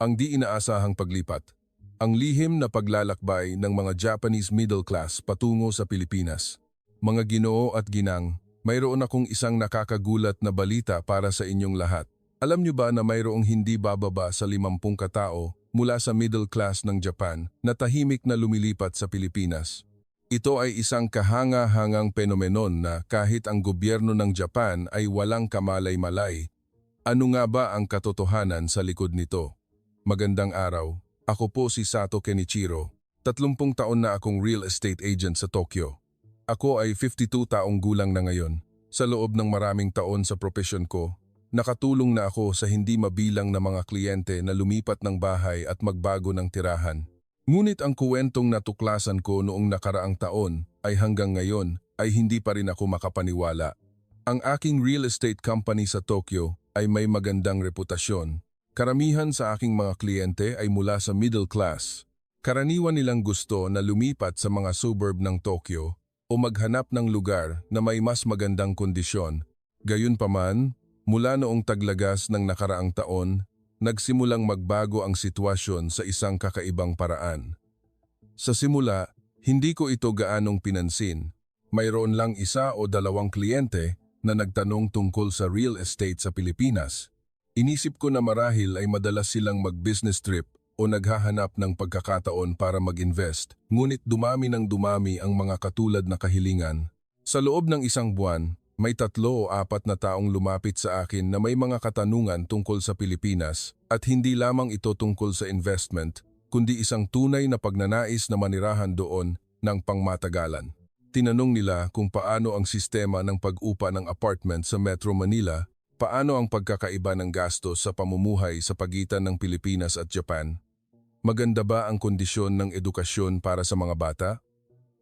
Ang di inaasahang paglipat. Ang lihim na paglalakbay ng mga Japanese middle class patungo sa Pilipinas. Mga Ginoo at ginang, mayroon akong isang nakakagulat na balita para sa inyong lahat. Alam niyo ba na mayroong hindi bababa sa 50 katao mula sa middle class ng Japan na tahimik na lumilipat sa Pilipinas? Ito ay isang kahanga-hangang penomenon na kahit ang gobyerno ng Japan ay walang kamalay-malay. Ano nga ba ang katotohanan sa likod nito? Magandang araw. Ako po si Sato Kenichiro. 30 taon na akong real estate agent sa Tokyo. Ako ay 52 taong gulang na ngayon. Sa loob ng maraming taon sa propesyon ko, nakatulong na ako sa hindi mabilang na mga kliyente na lumipat ng bahay at magbago ng tirahan. Ngunit ang kuwentong natuklasan ko noong nakaraang taon ay hanggang ngayon ay hindi pa rin ako makapaniwala. Ang aking real estate company sa Tokyo ay may magandang reputasyon. Karamihan sa aking mga kliyente ay mula sa middle class. Karaniwan nilang gusto na lumipat sa mga suburb ng Tokyo o maghanap ng lugar na may mas magandang kondisyon. Gayunpaman, mula noong taglagas ng nakaraang taon, nagsimulang magbago ang sitwasyon sa isang kakaibang paraan. Sa simula, hindi ko ito gaanong pinansin. Mayroon lang 1 o 2 kliyente na nagtanong tungkol sa real estate sa Pilipinas. Inisip ko na marahil ay madalas silang mag-business trip o naghahanap ng pagkakataon para mag-invest, ngunit dumami ng dumami ang mga katulad na kahilingan. Sa loob ng 1 buwan, may 3 o 4 na taong lumapit sa akin na may mga katanungan tungkol sa Pilipinas at hindi lamang ito tungkol sa investment, kundi isang tunay na pagnanais na manirahan doon ng pangmatagalan. Tinanong nila kung paano ang sistema ng pag-upa ng apartment sa Metro Manila. Paano ang pagkakaiba ng gastos sa pamumuhay sa pagitan ng Pilipinas at Japan? Maganda ba ang kondisyon ng edukasyon para sa mga bata?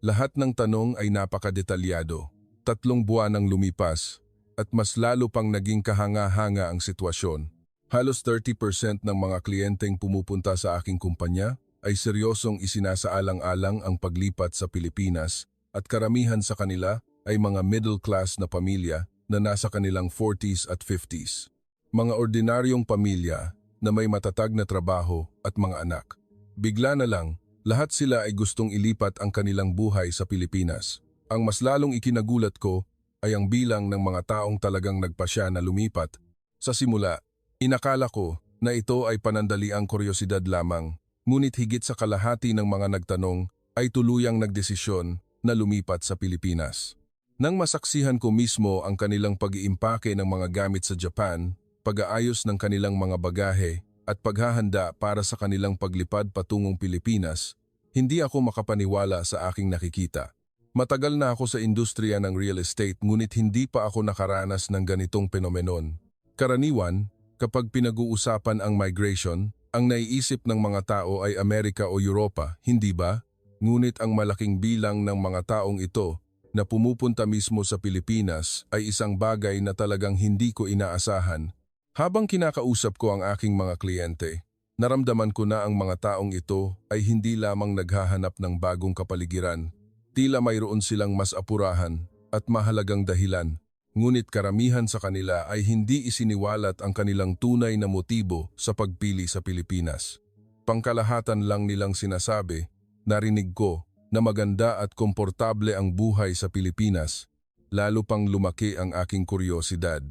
Lahat ng tanong ay napakadetalyado. 3 buwan ang lumipas at mas lalo pang naging kahanga-hanga ang sitwasyon. Halos 30% ng mga kliyenteng pumupunta sa aking kumpanya ay seryosong isinasaalang-alang ang paglipat sa Pilipinas at karamihan sa kanila ay mga middle class na pamilya na nasa kanilang 40s at 50s. Mga ordinaryong pamilya na may matatag na trabaho at mga anak. Bigla na lang, lahat sila ay gustong ilipat ang kanilang buhay sa Pilipinas. Ang mas lalong ikinagulat ko ay ang bilang ng mga taong talagang nagpasya na lumipat. Sa simula, inakala ko na ito ay panandaliang kuryosidad lamang, ngunit higit sa kalahati ng mga nagtanong ay tuluyang nagdesisyon na lumipat sa Pilipinas. Nang masaksihan ko mismo ang kanilang pag-iimpake ng mga gamit sa Japan, pag-aayos ng kanilang mga bagahe at paghahanda para sa kanilang paglipad patungong Pilipinas, hindi ako makapaniwala sa aking nakikita. Matagal na ako sa industriya ng real estate ngunit hindi pa ako nakaranas ng ganitong penomenon. Karaniwan, kapag pinag-uusapan ang migration, ang naiisip ng mga tao ay Amerika o Europa, hindi ba? Ngunit ang malaking bilang ng mga taong ito na pumupunta mismo sa Pilipinas ay isang bagay na talagang hindi ko inaasahan. Habang kinakausap ko ang aking mga kliyente, naramdaman ko na ang mga taong ito ay hindi lamang naghahanap ng bagong kapaligiran. Tila mayroon silang mas apurahan at mahalagang dahilan, ngunit karamihan sa kanila ay hindi isiniwalat ang kanilang tunay na motibo sa pagpili sa Pilipinas. Pangkalahatan lang nilang sinasabi, narinig ko, na maganda at komportable ang buhay sa Pilipinas, lalo pang lumaki ang aking kuryosidad.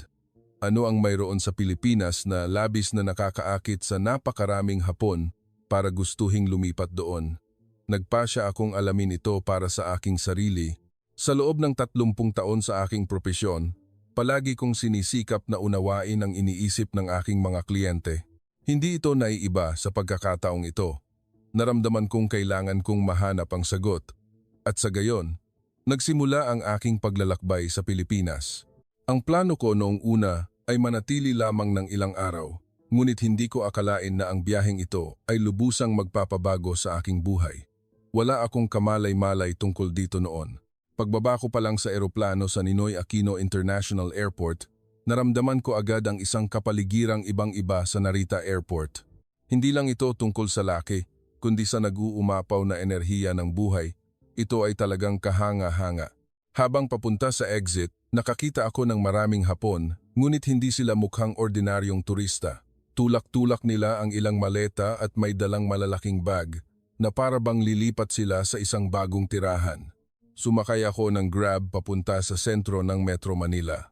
Ano ang mayroon sa Pilipinas na labis na nakakaakit sa napakaraming Hapon para gustuhing lumipat doon? Nagpasya akong alamin ito para sa aking sarili. Sa loob ng 30 taon sa aking propesyon, palagi kong sinisikap na unawain ang iniisip ng aking mga kliyente. Hindi ito naiiba sa pagkakataong ito. Naramdaman kong kailangan kong mahanap ang sagot. At sa gayon, nagsimula ang aking paglalakbay sa Pilipinas. Ang plano ko noong una ay manatili lamang ng ilang araw, ngunit hindi ko akalain na ang biyaheng ito ay lubusang magpapabago sa aking buhay. Wala akong kamalay-malay tungkol dito noon. Pagbaba ko pa lang sa eroplano sa Ninoy Aquino International Airport, naramdaman ko agad ang isang kapaligirang ibang-iba sa Narita Airport. Hindi lang ito tungkol sa laki, kundi sa nag-uumapaw na enerhiya ng buhay. Ito ay talagang kahanga-hanga. Habang papunta sa exit, nakakita ako ng maraming Hapon, ngunit hindi sila mukhang ordinaryong turista. Tulak-tulak nila ang ilang maleta at may dalang malalaking bag na para bang lilipat sila sa isang bagong tirahan. Sumakay ako ng Grab papunta sa sentro ng Metro Manila.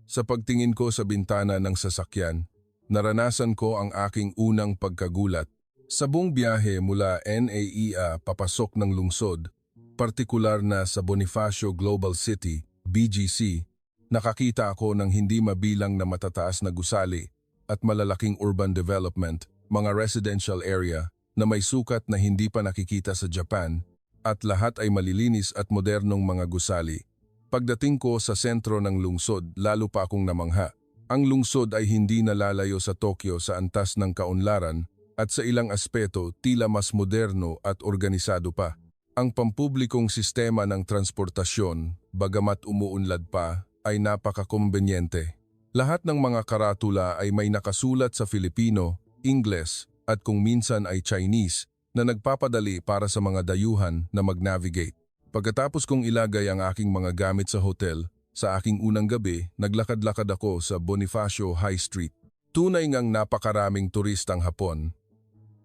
Sa pagtingin ko sa bintana ng sasakyan, naranasan ko ang aking unang pagkagulat. Sa buong biyahe mula NAIA papasok ng lungsod, partikular na sa Bonifacio Global City, BGC, nakakita ako ng hindi mabilang na matataas na gusali at malalaking urban development, mga residential area na may sukat na hindi pa nakikita sa Japan at lahat ay malilinis at modernong mga gusali. Pagdating ko sa sentro ng lungsod, lalo pa akong namangha. Ang lungsod ay hindi nalalayo sa Tokyo sa antas ng kaunlaran at sa ilang aspeto tila mas moderno at organisado pa. Ang pampublikong sistema ng transportasyon, bagamat umuunlad pa, ay napakakombenyente. Lahat ng mga karatula ay may nakasulat sa Filipino, Ingles at kung minsan ay Chinese na nagpapadali para sa mga dayuhan na mag-navigate. Pagkatapos kong ilagay ang aking mga gamit sa hotel, sa aking unang gabi, naglakad-lakad ako sa Bonifacio High Street. Tunay ngang napakaraming turistang Hapon.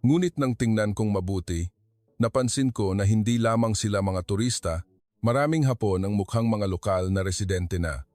Ngunit nang tingnan kong mabuti, napansin ko na hindi lamang sila mga turista, maraming Hapon ang mukhang mga lokal na residente na.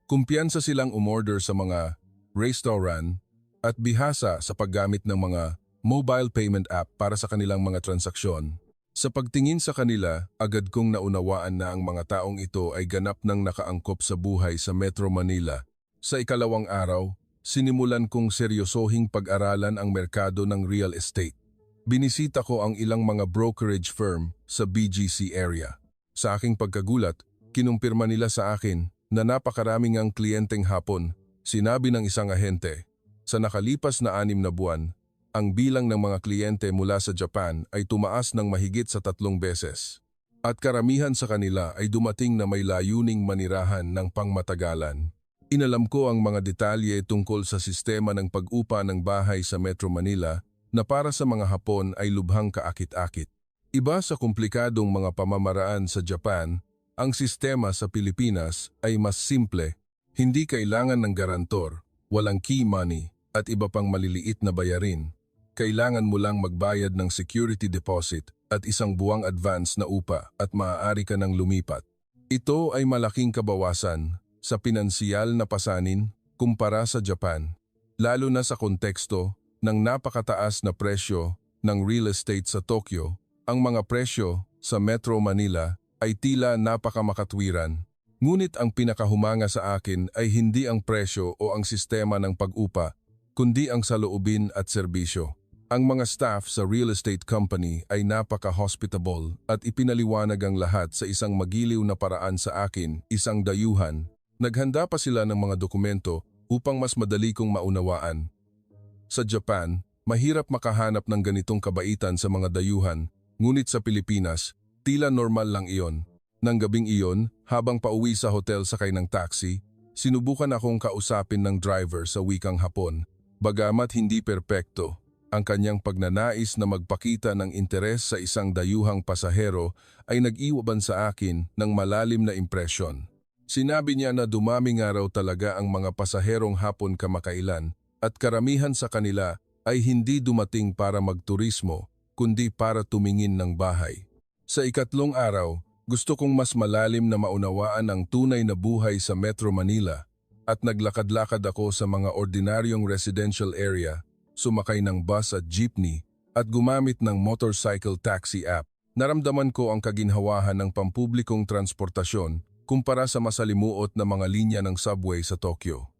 Kumpiyansa silang umorder sa mga restaurant at bihasa sa paggamit ng mga mobile payment app para sa kanilang mga transaksyon. Sa pagtingin sa kanila, agad kong naunawaan na ang mga taong ito ay ganap ng nakaangkop sa buhay sa Metro Manila. Sa ikalawang araw, sinimulan kong seryosohing pag-aralan ang merkado ng real estate. Binisita ko ang ilang mga brokerage firm sa BGC area. Sa aking pagkagulat, kinumpirma nila sa akin na napakaraming ang kliyenteng Hapon. Sinabi ng isang ahente, sa nakalipas na 6 na buwan, ang bilang ng mga kliyente mula sa Japan ay tumaas ng mahigit sa 3 beses. At karamihan sa kanila ay dumating na may layuning manirahan ng pangmatagalan. Inalam ko ang mga detalye tungkol sa sistema ng pag-upa ng bahay sa Metro Manila na para sa mga Hapon ay lubhang kaakit-akit. Iba sa komplikadong mga pamamaraan sa Japan, ang sistema sa Pilipinas ay mas simple. Hindi kailangan ng garantor, walang key money at iba pang maliliit na bayarin. Kailangan mo lang magbayad ng security deposit at isang buwang advance na upa at maaari ka nang lumipat. Ito ay malaking kabawasan sa pinansiyal na pasanin kumpara sa Japan, lalo na sa konteksto ng napakataas na presyo ng real estate sa Tokyo. Ang mga presyo sa Metro Manila ay tila napakamakatwiran. Ngunit ang pinakahumanga sa akin ay hindi ang presyo o ang sistema ng pag-upa, kundi ang saloobin at serbisyo. Ang mga staff sa real estate company ay napaka-hospitable at ipinaliwanag ang lahat sa isang magiliw na paraan sa akin, isang dayuhan. Naghanda pa sila ng mga dokumento upang mas madali kong maunawaan. Sa Japan, mahirap makahanap ng ganitong kabaitan sa mga dayuhan, ngunit sa Pilipinas, tila normal lang iyon. Nang gabing iyon, habang pauwi sa hotel sakay ng taxi, sinubukan akong kausapin ng driver sa wikang Hapon. Bagamat hindi perpekto, ang kanyang pagnanais na magpakita ng interes sa isang dayuhang pasahero ay nag-iwaban sa akin ng malalim na impresyon. Sinabi niya na dumami nga raw talaga ang mga pasaherong Hapon kamakailan at karamihan sa kanila ay hindi dumating para magturismo kundi para tumingin ng bahay. Sa ikatlong araw, gusto kong mas malalim na maunawaan ang tunay na buhay sa Metro Manila at naglakad-lakad ako sa mga ordinaryong residential area, sumakay ng bus at jeepney at gumamit ng motorcycle taxi app. Naramdaman ko ang kaginhawahan ng pampublikong transportasyon kumpara sa masalimuot na mga linya ng subway sa Tokyo.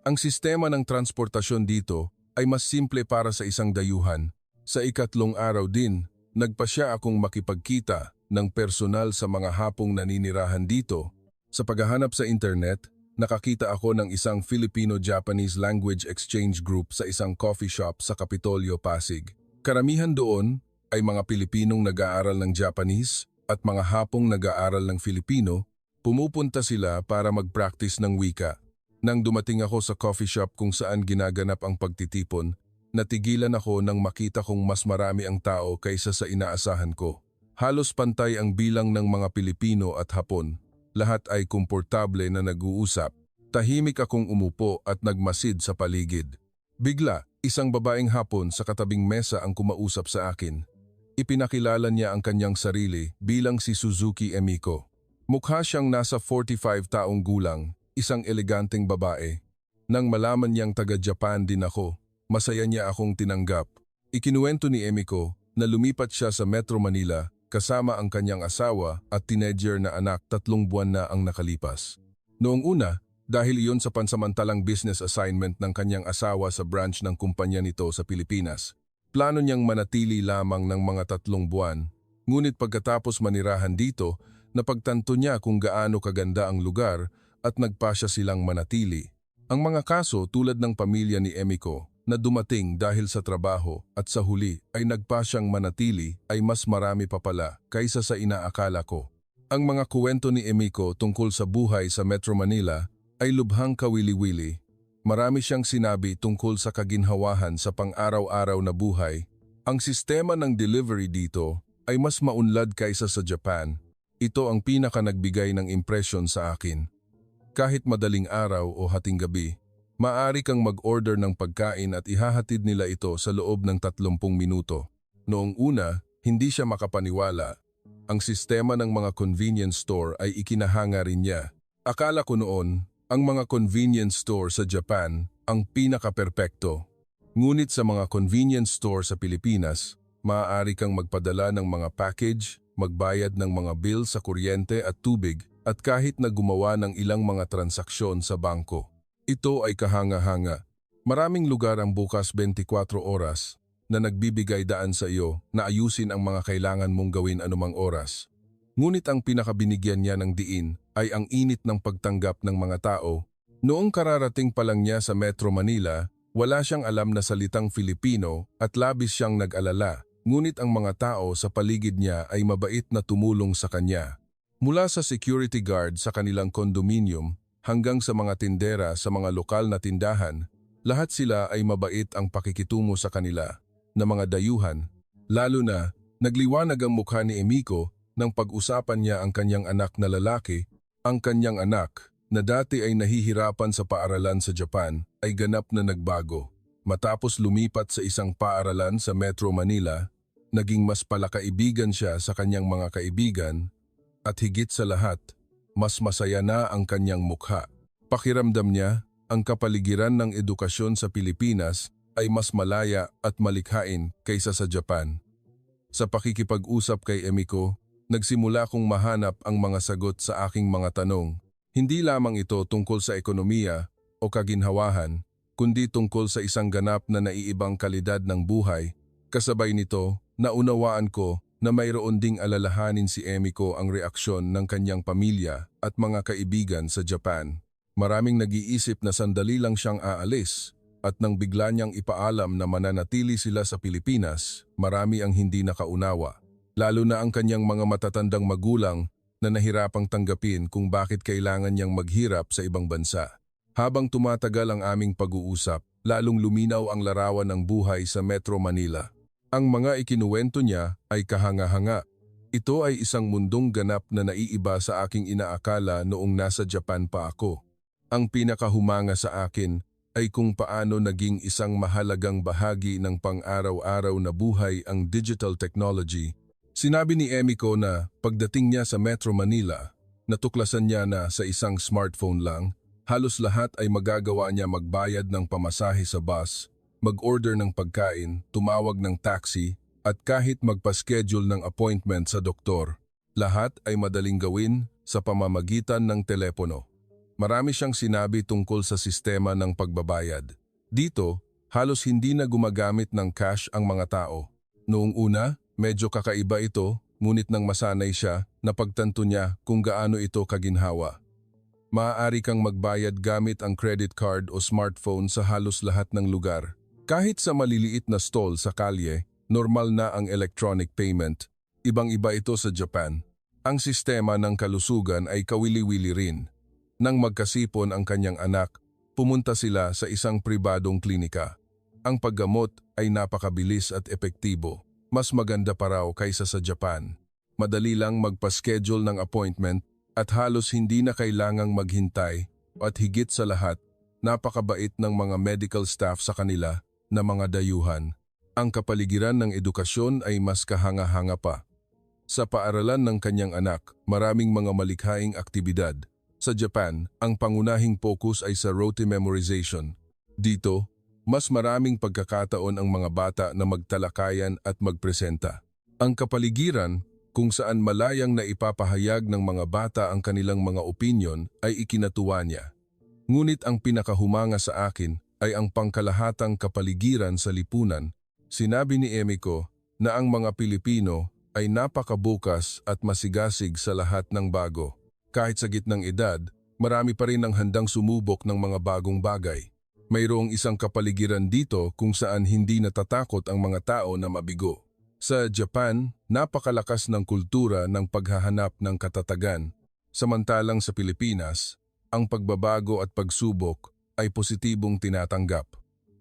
Ang sistema ng transportasyon dito ay mas simple para sa isang dayuhan. Sa ikatlong araw din, nagpasya akong makipagkita ng personal sa mga Hapong naninirahan dito. Sa paghahanap sa internet, nakakita ako ng isang Filipino-Japanese language exchange group sa isang coffee shop sa Kapitolyo, Pasig. Karamihan doon ay mga Pilipinong nag-aaral ng Japanese at mga Hapong nag-aaral ng Filipino. Pumupunta sila para mag-practice ng wika. Nang dumating ako sa coffee shop kung saan ginaganap ang pagtitipon, natigilan ako nang makita kong mas marami ang tao kaysa sa inaasahan ko. Halos pantay ang bilang ng mga Pilipino at Hapon. Lahat ay komportable na nag-uusap. Tahimik akong umupo at nagmasid sa paligid. Bigla, Isang babaeng Hapon sa katabing mesa ang kumausap sa akin. Ipinakilala niya ang kanyang sarili bilang si Suzuki Emiko. Mukha siyang nasa 45 taong gulang, isang eleganteng babae. Nang malaman niyang taga-Japan din ako, masaya niya akong tinanggap. Ikinuwento ni Emiko na lumipat siya sa Metro Manila kasama ang kanyang asawa at teenager na anak 3 buwan na ang nakalipas. Noong una, dahil iyon sa pansamantalang business assignment ng kanyang asawa sa branch ng kumpanya nito sa Pilipinas, plano niyang manatili lamang ng mga 3 buwan. Ngunit pagkatapos manirahan dito, napagtanto niya kung gaano kaganda ang lugar at nagpasya silang manatili. Ang mga kaso tulad ng pamilya ni Emiko na dumating dahil sa trabaho at sa huli ay nagpasyang manatili ay mas marami pa pala kaysa sa inaakala ko. Ang mga kuwento ni Emiko tungkol sa buhay sa Metro Manila ay lubhang kawili-wili. Marami siyang sinabi tungkol sa kaginhawahan sa pang-araw-araw na buhay. Ang sistema ng delivery dito ay mas maunlad kaysa sa Japan. Ito ang pinaka nagbigay ng impresyon sa akin. Kahit madaling araw o hating gabi, maaari kang mag-order ng pagkain at ihahatid nila ito sa loob ng 30 minuto. Noong una, hindi siya makapaniwala. Ang sistema ng mga convenience store ay ikinahanga rin niya. Akala ko noon, ang mga convenience store sa Japan ang pinaka-perpekto. Ngunit sa mga convenience store sa Pilipinas, maaari kang magpadala ng mga package, magbayad ng mga bill sa kuryente at tubig at kahit na gumawa ng ilang mga transaksyon sa bangko. Ito ay kahanga-hanga. Maraming lugar ang bukas 24 oras na nagbibigay daan sa iyo na ayusin ang mga kailangan mong gawin anumang oras. Ngunit ang pinakabinigyan niya ng diin ay ang init ng pagtanggap ng mga tao. Noong kararating pa lang niya sa Metro Manila, wala siyang alam na salitang Filipino at labis siyang nag-alala. Ngunit ang mga tao sa paligid niya ay mabait na tumulong sa kanya. Mula sa security guard sa kanilang condominium hanggang sa mga tindera sa mga lokal na tindahan, lahat sila ay mabait ang pakikitungo sa kanila na mga dayuhan. Lalo na, nagliwanag ang mukha ni Emiko nang pag-usapan niya ang kanyang anak na lalaki. Ang kanyang anak, na dati ay nahihirapan sa paaralan sa Japan, ay ganap na nagbago. Matapos lumipat sa isang paaralan sa Metro Manila, naging mas palakaibigan siya sa kanyang mga kaibigan at higit sa lahat, mas masaya na ang kanyang mukha. Pakiramdam niya, ang kapaligiran ng edukasyon sa Pilipinas ay mas malaya at malikhain kaysa sa Japan. Sa pakikipag-usap kay Emiko, nagsimula kong mahanap ang mga sagot sa aking mga tanong. Hindi lamang ito tungkol sa ekonomiya o kaginhawahan, kundi tungkol sa isang ganap na naiibang kalidad ng buhay. Kasabay nito, naunawaan ko na mayroon ding alalahanin si Emiko ang reaksyon ng kanyang pamilya at mga kaibigan sa Japan. Maraming nag-iisip na sandali lang siyang aalis at nang bigla niyang ipaalam na mananatili sila sa Pilipinas, marami ang hindi nakaunawa. Lalo na ang kanyang mga matatandang magulang na nahirapang tanggapin kung bakit kailangan niyang maghirap sa ibang bansa. Habang tumatagal ang aming pag-uusap, lalong luminaw ang larawan ng buhay sa Metro Manila. Ang mga ikinuwento niya ay kahanga-hanga. Ito ay isang mundong ganap na naiiba sa aking inaakala noong nasa Japan pa ako. Ang pinakahumanga sa akin ay kung paano naging isang mahalagang bahagi ng pang-araw-araw na buhay ang digital technology. Sinabi ni Emiko na pagdating niya sa Metro Manila, natuklasan niya na sa isang smartphone lang, halos lahat ay magagawa niya magbayad ng pamasahe sa bus, mag-order ng pagkain, tumawag ng taxi, at kahit magpa-schedule ng appointment sa doktor. Lahat ay madaling gawin sa pamamagitan ng telepono. Marami siyang sinabi tungkol sa sistema ng pagbabayad. Dito, halos hindi na gumagamit ng cash ang mga tao. Noong una, medyo kakaiba ito, ngunit nang masanay siya, napagtanto niya kung gaano ito kaginhawa. Maaari kang magbayad gamit ang credit card o smartphone sa halos lahat ng lugar. Kahit sa maliliit na stall sa kalye, normal na ang electronic payment. Ibang-iba ito sa Japan. Ang sistema ng kalusugan ay kawili-wili rin. Nang magkasipon ang kanyang anak, pumunta sila sa isang pribadong klinika. Ang paggamot ay napakabilis at epektibo. Mas maganda pa raw kaysa sa Japan. Madali lang magpa-schedule ng appointment at halos hindi na kailangang maghintay at higit sa lahat, napakabait ng mga medical staff sa kanila na mga dayuhan. Ang kapaligiran ng edukasyon ay mas kahanga-hanga pa. Sa paaralan ng kanyang anak, maraming mga malikhaing aktibidad. Sa Japan, ang pangunahing focus ay sa rote memorization. Dito, mas maraming pagkakataon ang mga bata na magtalakayan at magpresenta. Ang kapaligiran, kung saan malayang na ipapahayag ng mga bata ang kanilang mga opinyon, ay ikinatuwa niya. Ngunit ang pinakahumanga sa akin ay ang pangkalahatang kapaligiran sa lipunan. Sinabi ni Emiko na ang mga Pilipino ay napakabukas at masigasig sa lahat ng bago. Kahit sa gitnang edad, marami pa rin ang handang sumubok ng mga bagong bagay. Mayroong isang kapaligiran dito kung saan hindi natatakot ang mga tao na mabigo. Sa Japan, napakalakas ng kultura ng paghahanap ng katatagan. Samantalang sa Pilipinas, ang pagbabago at pagsubok ay positibong tinatanggap.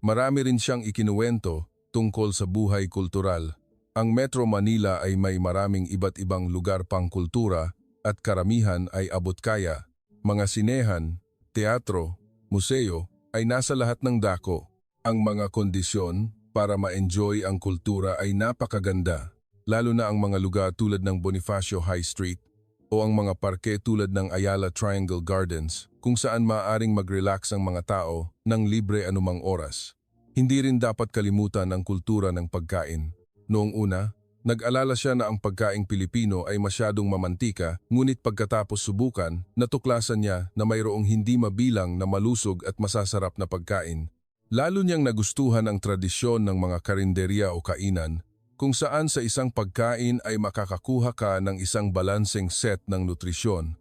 Marami rin siyang ikinuwento tungkol sa buhay kultural. Ang Metro Manila ay may maraming iba't ibang lugar pang kultura at karamihan ay abot-kaya. Mga sinehan, teatro, museo ay nasa lahat ng dako. Ang mga kondisyon para ma-enjoy ang kultura ay napakaganda, lalo na ang mga lugar tulad ng Bonifacio High Street o ang mga parke tulad ng Ayala Triangle Gardens kung saan maaaring mag-relax ang mga tao ng libre anumang oras. Hindi rin dapat kalimutan ang kultura ng pagkain. Noong una, nag-alala siya na ang pagkaing Pilipino ay masyadong mamantika, ngunit pagkatapos subukan, natuklasan niya na mayroong hindi mabilang na malusog at masasarap na pagkain. Lalo niyang nagustuhan ang tradisyon ng mga karinderya o kainan, kung saan sa isang pagkain ay makakakuha ka ng isang balanseng set ng nutrisyon.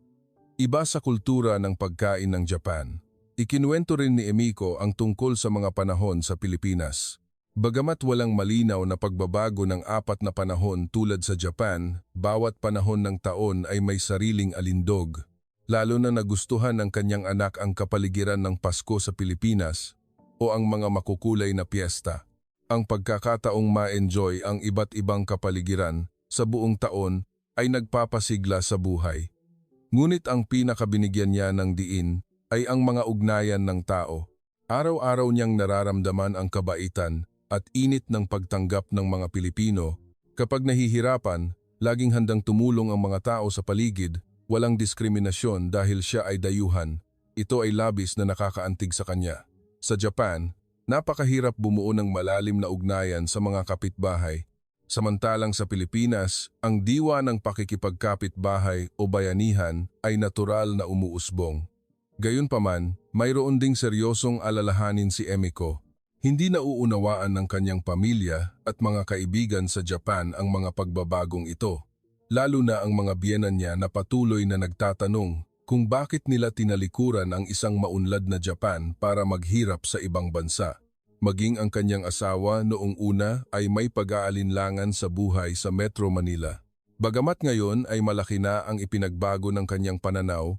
Iba sa kultura ng pagkain ng Japan. Ikinuwento rin ni Emiko ang tungkol sa mga panahon sa Pilipinas. Bagamat walang malinaw na pagbabago ng 4 na panahon tulad sa Japan, bawat panahon ng taon ay may sariling alindog. Lalo na nagustuhan ng kanyang anak ang kapaligiran ng Pasko sa Pilipinas o ang mga makukulay na piyesta. Ang pagkakataong ma-enjoy ang iba't ibang kapaligiran sa buong taon ay nagpapasigla sa buhay. Ngunit ang pinakabinigyan niya ng diin ay ang mga ugnayan ng tao. Araw-araw niyang nararamdaman ang kabaitan at init ng pagtanggap ng mga Pilipino. Kapag nahihirapan, laging handang tumulong ang mga tao sa paligid, walang diskriminasyon dahil siya ay dayuhan. Ito ay labis na nakakaantig sa kanya. Sa Japan, napakahirap bumuo ng malalim na ugnayan sa mga kapitbahay. Samantalang sa Pilipinas, ang diwa ng pakikipagkapitbahay o bayanihan ay natural na umuusbong. Gayunpaman, mayroon ding seryosong alalahanin si Emiko. Hindi nauunawaan ng kanyang pamilya at mga kaibigan sa Japan ang mga pagbabagong ito, lalo na ang mga biyenan niya na patuloy na nagtatanong kung bakit nila tinalikuran ang isang maunlad na Japan para maghirap sa ibang bansa. Maging ang kanyang asawa noong una ay may pag-aalinlangan sa buhay sa Metro Manila. Bagamat ngayon ay malaki na ang ipinagbago ng kanyang pananaw,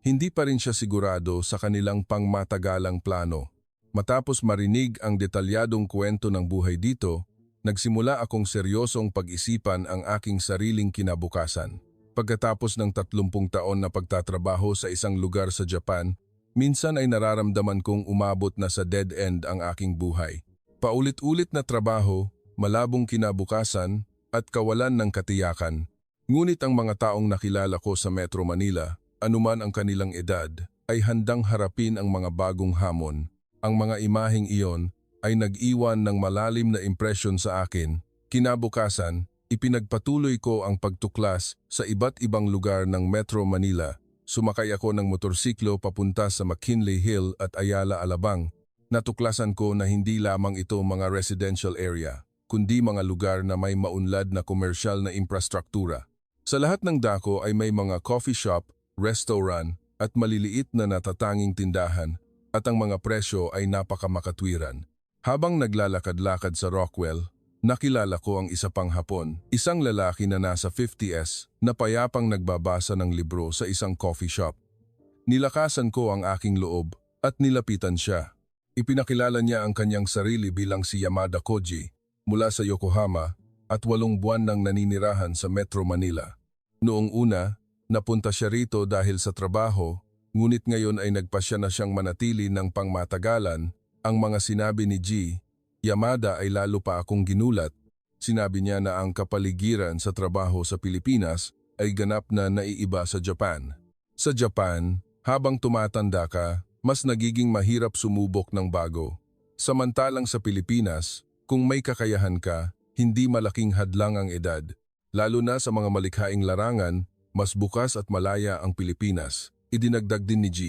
hindi pa rin siya sigurado sa kanilang pangmatagalang plano. Matapos marinig ang detalyadong kwento ng buhay dito, nagsimula akong seryosong pag-isipan ang aking sariling kinabukasan. Pagkatapos ng 30 taon na pagtatrabaho sa isang lugar sa Japan, minsan ay nararamdaman kong umabot na sa dead end ang aking buhay. Paulit-ulit na trabaho, malabong kinabukasan, at kawalan ng katiyakan. Ngunit ang mga taong nakilala ko sa Metro Manila, anuman ang kanilang edad, ay handang harapin ang mga bagong hamon. Ang mga imaheng iyon ay nag-iwan ng malalim na impresyon sa akin. Kinabukasan, ipinagpatuloy ko ang pagtuklas sa iba't ibang lugar ng Metro Manila. Sumakay ako ng motorsiklo papunta sa McKinley Hill at Ayala Alabang. Natuklasan ko na hindi lamang ito mga residential area, kundi mga lugar na may maunlad na komersyal na infrastruktura. Sa lahat ng dako ay may mga coffee shop, restaurant at maliliit na natatanging tindahan at ang mga presyo ay napakamakatwiran. Habang naglalakad-lakad sa Rockwell, nakilala ko ang isa pang Hapon, isang lalaki na nasa 50s na payapang nagbabasa ng libro sa isang coffee shop. Nilakasan ko ang aking loob at nilapitan siya. Ipinakilala niya ang kanyang sarili bilang si Yamada Koji mula sa Yokohama at 8 buwan nang naninirahan sa Metro Manila. Noong una, napunta siya rito dahil sa trabaho, ngunit ngayon ay nagpasya na siyang manatili ng pangmatagalan. Ang mga sinabi ni G, Yamada ay lalo pa akong ginulat. Sinabi niya na ang kapaligiran sa trabaho sa Pilipinas ay ganap na naiiba sa Japan. Sa Japan, habang tumatanda ka, mas nagiging mahirap sumubok ng bago. Samantalang sa Pilipinas, kung may kakayahan ka, hindi malaking hadlang ang edad. Lalo na sa mga malikhaing larangan, mas bukas at malaya ang Pilipinas. Idinagdag din ni G.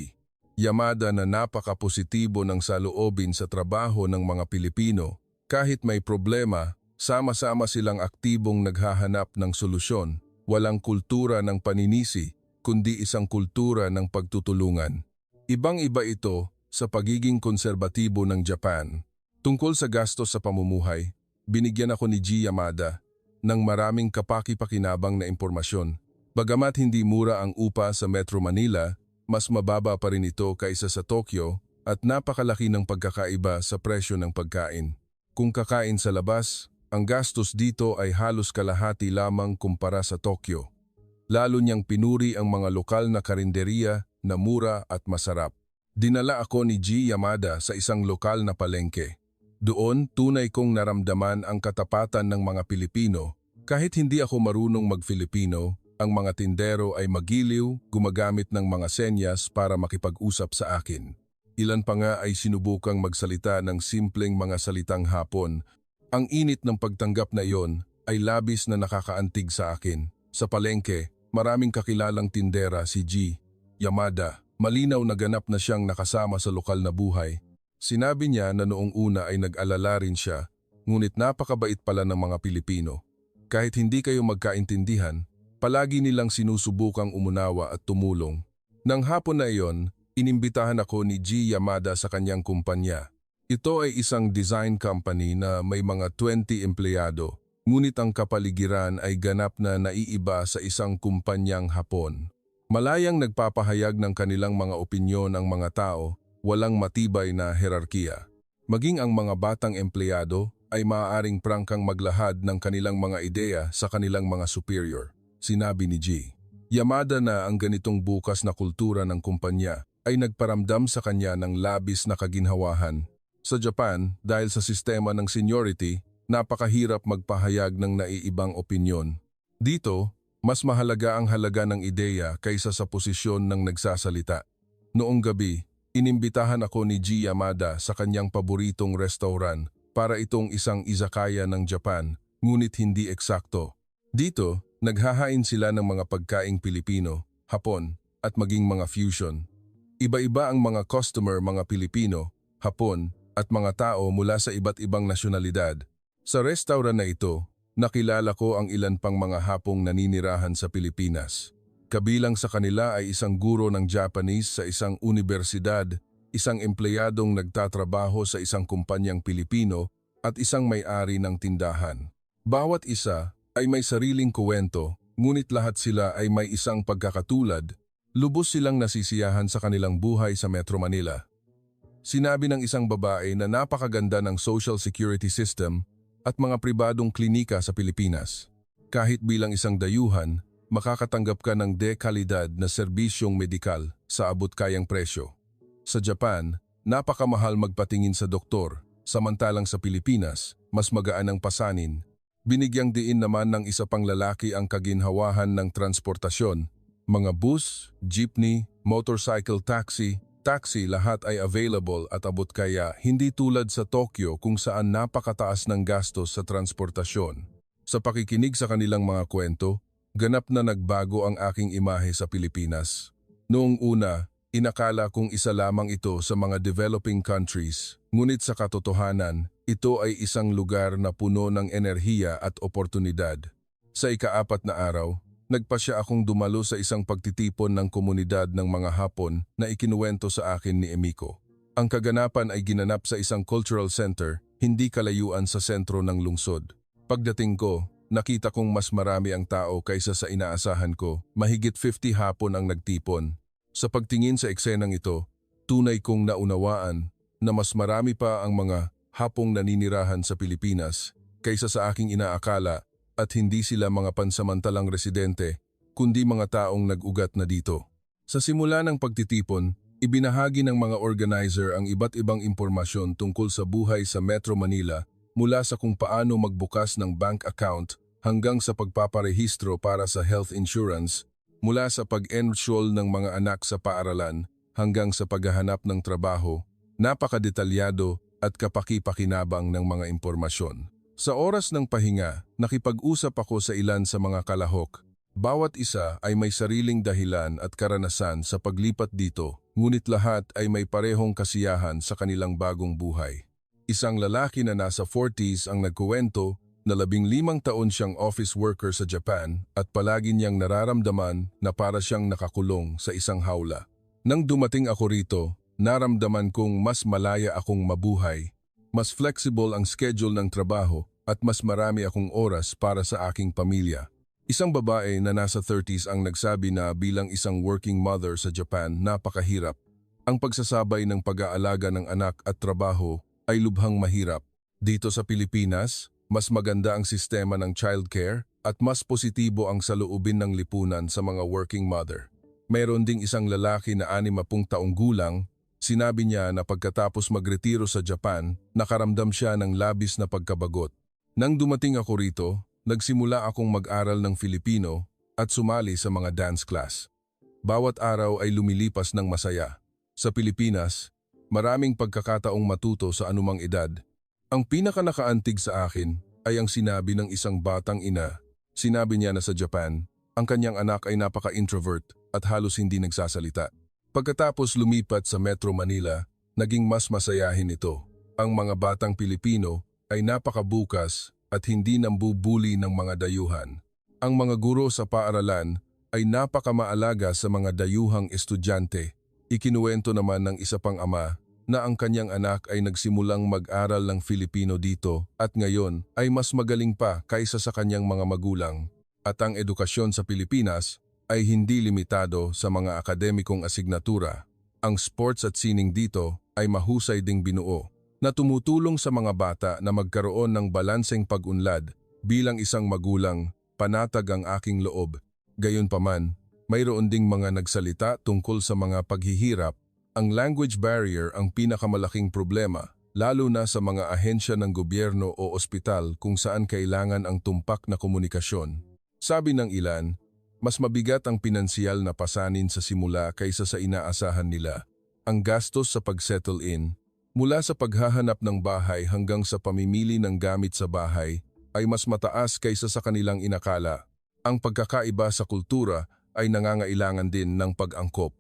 Yamada na napaka-positibo ng saloobin sa trabaho ng mga Pilipino. Kahit may problema, sama-sama silang aktibong naghahanap ng solusyon. Walang kultura ng paninisi, kundi isang kultura ng pagtutulungan. Ibang-iba ito sa pagiging konserbatibo ng Japan. Tungkol sa gastos sa pamumuhay, binigyan ako ni G. Yamada ng maraming kapaki-pakinabang na impormasyon. Bagamat hindi mura ang upa sa Metro Manila, mas mababa pa rin ito kaysa sa Tokyo at napakalaki ng pagkakaiba sa presyo ng pagkain. Kung kakain sa labas, ang gastos dito ay halos kalahati lamang kumpara sa Tokyo. Lalo niyang pinuri ang mga lokal na karinderiya na mura at masarap. Dinala ako ni G. Yamada sa isang lokal na palengke. Doon, tunay kong naramdaman ang katapatan ng mga Pilipino. Kahit hindi ako marunong mag-Filipino, ang mga tindero ay magiliw, gumagamit ng mga senyas para makipag-usap sa akin. Ilan pa nga ay sinubukang magsalita ng simpleng mga salitang Hapon. Ang init ng pagtanggap na iyon ay labis na nakakaantig sa akin. Sa palengke, maraming kakilalang tindera si G. Yamada. Malinaw na ganap na siyang nakasama sa lokal na buhay. Sinabi niya na noong una ay nag-alala rin siya, ngunit napakabait pala ng mga Pilipino. Kahit hindi kayo magkaintindihan, palagi nilang sinusubukang umunawa at tumulong. Nang hapon na iyon, inimbitahan ako ni G. Yamada sa kanyang kumpanya. Ito ay isang design company na may mga 20 empleyado, ngunit ang kapaligiran ay ganap na naiiba sa isang kumpanyang Hapon. Malayang nagpapahayag ng kanilang mga opinyon ang mga tao, walang matibay na herarkiya. Maging ang mga batang empleyado ay maaaring prangkang maglahad ng kanilang mga ideya sa kanilang mga superior. Sinabi ni G. Yamada na ang ganitong bukas na kultura ng kumpanya ay nagparamdam sa kanya ng labis na kaginhawahan. Sa Japan, dahil sa sistema ng seniority, napakahirap magpahayag ng naiibang opinyon. Dito, mas mahalaga ang halaga ng ideya kaysa sa posisyon ng nagsasalita. Noong gabi, inimbitahan ako ni G. Yamada sa kanyang paboritong restaurant para itong isang izakaya ng Japan, ngunit hindi eksakto. Dito, naghahain sila ng mga pagkaing Pilipino, Hapon, at maging mga fusion. Iba-iba ang mga customer, mga Pilipino, Hapon, at mga tao mula sa iba't ibang nasyonalidad. Sa restaurant na ito, nakilala ko ang ilan pang mga Hapong naninirahan sa Pilipinas. Kabilang sa kanila ay isang guro ng Japanese sa isang universidad, isang empleyadong nagtatrabaho sa isang kumpanyang Pilipino, at isang may-ari ng tindahan. Bawat isa ay may sariling kuwento, ngunit lahat sila ay may isang pagkakatulad. Lubos silang nasisiyahan sa kanilang buhay sa Metro Manila. Sinabi ng isang babae na napakaganda ng social security system at mga pribadong klinika sa Pilipinas. Kahit bilang isang dayuhan, makakatanggap ka ng de-kalidad na serbisyong medikal sa abot-kayang presyo. Sa Japan, napakamahal magpatingin sa doktor, samantalang sa Pilipinas, mas magaan ang pasanin. Binigyang diin naman ng isa pang lalaki ang kaginhawahan ng transportasyon. Mga bus, jeepney, motorcycle taxi, lahat ay available at abot kaya hindi tulad sa Tokyo kung saan napakataas ng gastos sa transportasyon. Sa pakikinig sa kanilang mga kwento, ganap na nagbago ang aking imahe sa Pilipinas. Noong una, inakala kong isa lamang ito sa mga developing countries, ngunit sa katotohanan, ito ay isang lugar na puno ng enerhiya at oportunidad. Sa ika-4 na araw, nagpasya akong dumalo sa isang pagtitipon ng komunidad ng mga Hapon na ikinuwento sa akin ni Emiko. Ang kaganapan ay ginanap sa isang cultural center, hindi kalayuan sa sentro ng lungsod. Pagdating ko, nakita kong mas marami ang tao kaysa sa inaasahan ko, mahigit 50 Hapon ang nagtipon. Sa pagtingin sa eksenang ito, tunay kong naunawaan na mas marami pa ang mga Hapong naninirahan sa Pilipinas kaysa sa aking inaakala, at hindi sila mga pansamantalang residente, kundi mga taong nag-ugat na dito. Sa simula ng pagtitipon, Ibinahagi ng mga organizer ang iba't ibang impormasyon tungkol sa buhay sa Metro Manila mula sa kung paano magbukas ng bank account hanggang sa pagpaparehistro para sa health insurance, mula sa pag-enroll ng mga anak sa paaralan hanggang sa paghahanap ng trabaho, napakadetalyado at kapaki-pakinabang ng mga impormasyon. Sa oras ng pahinga, nakipag-usap ako sa ilan sa mga kalahok. Bawat isa ay may sariling dahilan at karanasan sa paglipat dito, ngunit lahat ay may parehong kasiyahan sa kanilang bagong buhay. Isang lalaki na nasa 40s ang nagkuwento na 15 taon siyang office worker sa Japan at palagi niyang nararamdaman na para siyang nakakulong sa isang hawla. Nang dumating ako rito, naramdaman kong mas malaya akong mabuhay, mas flexible ang schedule ng trabaho at mas marami akong oras para sa aking pamilya. Isang babae na nasa 30s ang nagsabi na bilang isang working mother sa Japan, napakahirap. Ang pagsasabay ng pag-aalaga ng anak at trabaho ay lubhang mahirap. Dito sa Pilipinas, mas maganda ang sistema ng childcare at mas positibo ang saloobin ng lipunan sa mga working mother. Mayroon ding isang lalaki na 60 taong gulang, sinabi niya na pagkatapos magretiro sa Japan, nakaramdam siya ng labis na pagkabagot. Nang dumating ako rito, nagsimula akong mag-aral ng Filipino at sumali sa mga dance class. Bawat araw ay lumilipas ng masaya. Sa Pilipinas, maraming pagkakataong matuto sa anumang edad. Ang pinakanakaantig sa akin ay ang sinabi ng isang batang ina. Sinabi niya na sa Japan, ang kanyang anak ay napaka-introvert at halos hindi nagsasalita. Pagkatapos lumipat sa Metro Manila, naging mas masayahin ito. Ang mga batang Pilipino ay napakabukas at hindi nambubuli ng mga dayuhan. Ang mga guro sa paaralan ay napakamaalaga sa mga dayuhang estudyante. Ikinuwento naman ng isa pang ama na ang kanyang anak ay nagsimulang mag-aral ng Filipino dito at ngayon ay mas magaling pa kaysa sa kanyang mga magulang. At ang edukasyon sa Pilipinas ay hindi limitado sa mga akademikong asignatura. Ang sports at sining dito ay mahusay ding binuo, na tumutulong sa mga bata na magkaroon ng balanseng pag-unlad. Bilang isang magulang, panatag ang aking loob. Gayunpaman, mayroon ding mga nagsalita tungkol sa mga paghihirap. Ang language barrier ang pinakamalaking problema, lalo na sa mga ahensya ng gobyerno o ospital kung saan kailangan ang tumpak na komunikasyon. Sabi ng ilan, mas mabigat ang pinansyal na pasanin sa simula kaysa sa inaasahan nila. Ang gastos sa pag-settle in, mula sa paghahanap ng bahay hanggang sa pamimili ng gamit sa bahay, ay mas mataas kaysa sa kanilang inakala. Ang pagkakaiba sa kultura ay nangangailangan din ng pag-angkop.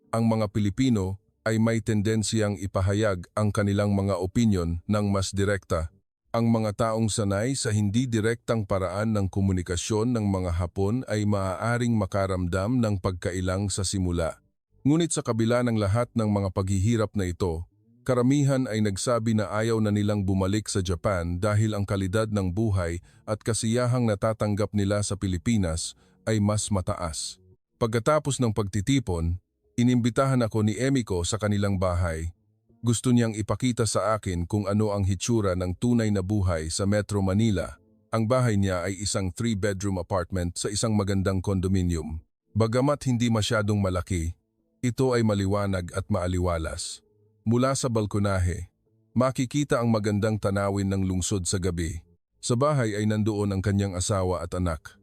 Ang mga Pilipino ay may tendensyang ipahayag ang kanilang mga opinyon ng mas direkta. Ang mga taong sanay sa hindi direktang paraan ng komunikasyon ng mga Hapon ay maaaring makaramdam ng pagkailang sa simula. Ngunit sa kabila ng lahat ng mga paghihirap na ito, karamihan ay nagsabi na ayaw na nilang bumalik sa Japan dahil ang kalidad ng buhay at kasiyahang natatanggap nila sa Pilipinas ay mas mataas. Pagkatapos ng pagtitipon, inimbitahan ako ni Emiko sa kanilang bahay. Gusto niyang ipakita sa akin kung ano ang hitsura ng tunay na buhay sa Metro Manila. Ang bahay niya ay isang 3-bedroom apartment sa isang magandang condominium. Bagamat hindi masyadong malaki, ito ay maliwanag at maaliwalas. Mula sa balkonahe, makikita ang magandang tanawin ng lungsod sa gabi. Sa bahay ay nandoon ang kanyang asawa at anak.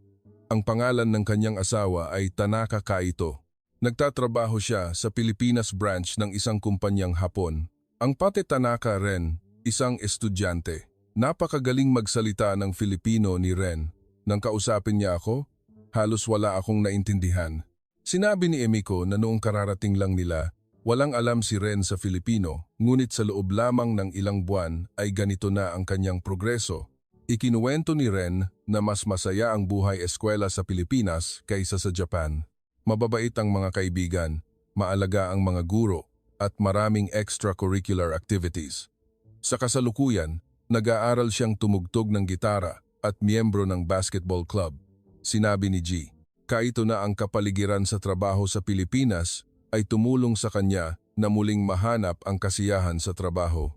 Ang pangalan ng kanyang asawa ay Tanaka Kaito. Nagtatrabaho siya sa Pilipinas branch ng isang kumpanyang Hapon. Ang pate Tanaka Ren, isang estudyante. Napakagaling magsalita ng Filipino ni Ren. Nang kausapin niya ako, halos wala akong naintindihan. Sinabi ni Emiko na noong kararating lang nila, walang alam si Ren sa Filipino, ngunit sa loob lamang ng ilang buwan ay ganito na ang kanyang progreso. Ikinuwento ni Ren na mas masaya ang buhay eskwela sa Pilipinas kaysa sa Japan. Mababait ang mga kaibigan, maalaga ang mga guro, at maraming extracurricular activities. Sa kasalukuyan, nag-aaral siyang tumugtog ng gitara at miyembro ng basketball club. Sinabi ni G, kaito na ang kapaligiran sa trabaho sa Pilipinas ay tumulong sa kanya na muling mahanap ang kasiyahan sa trabaho.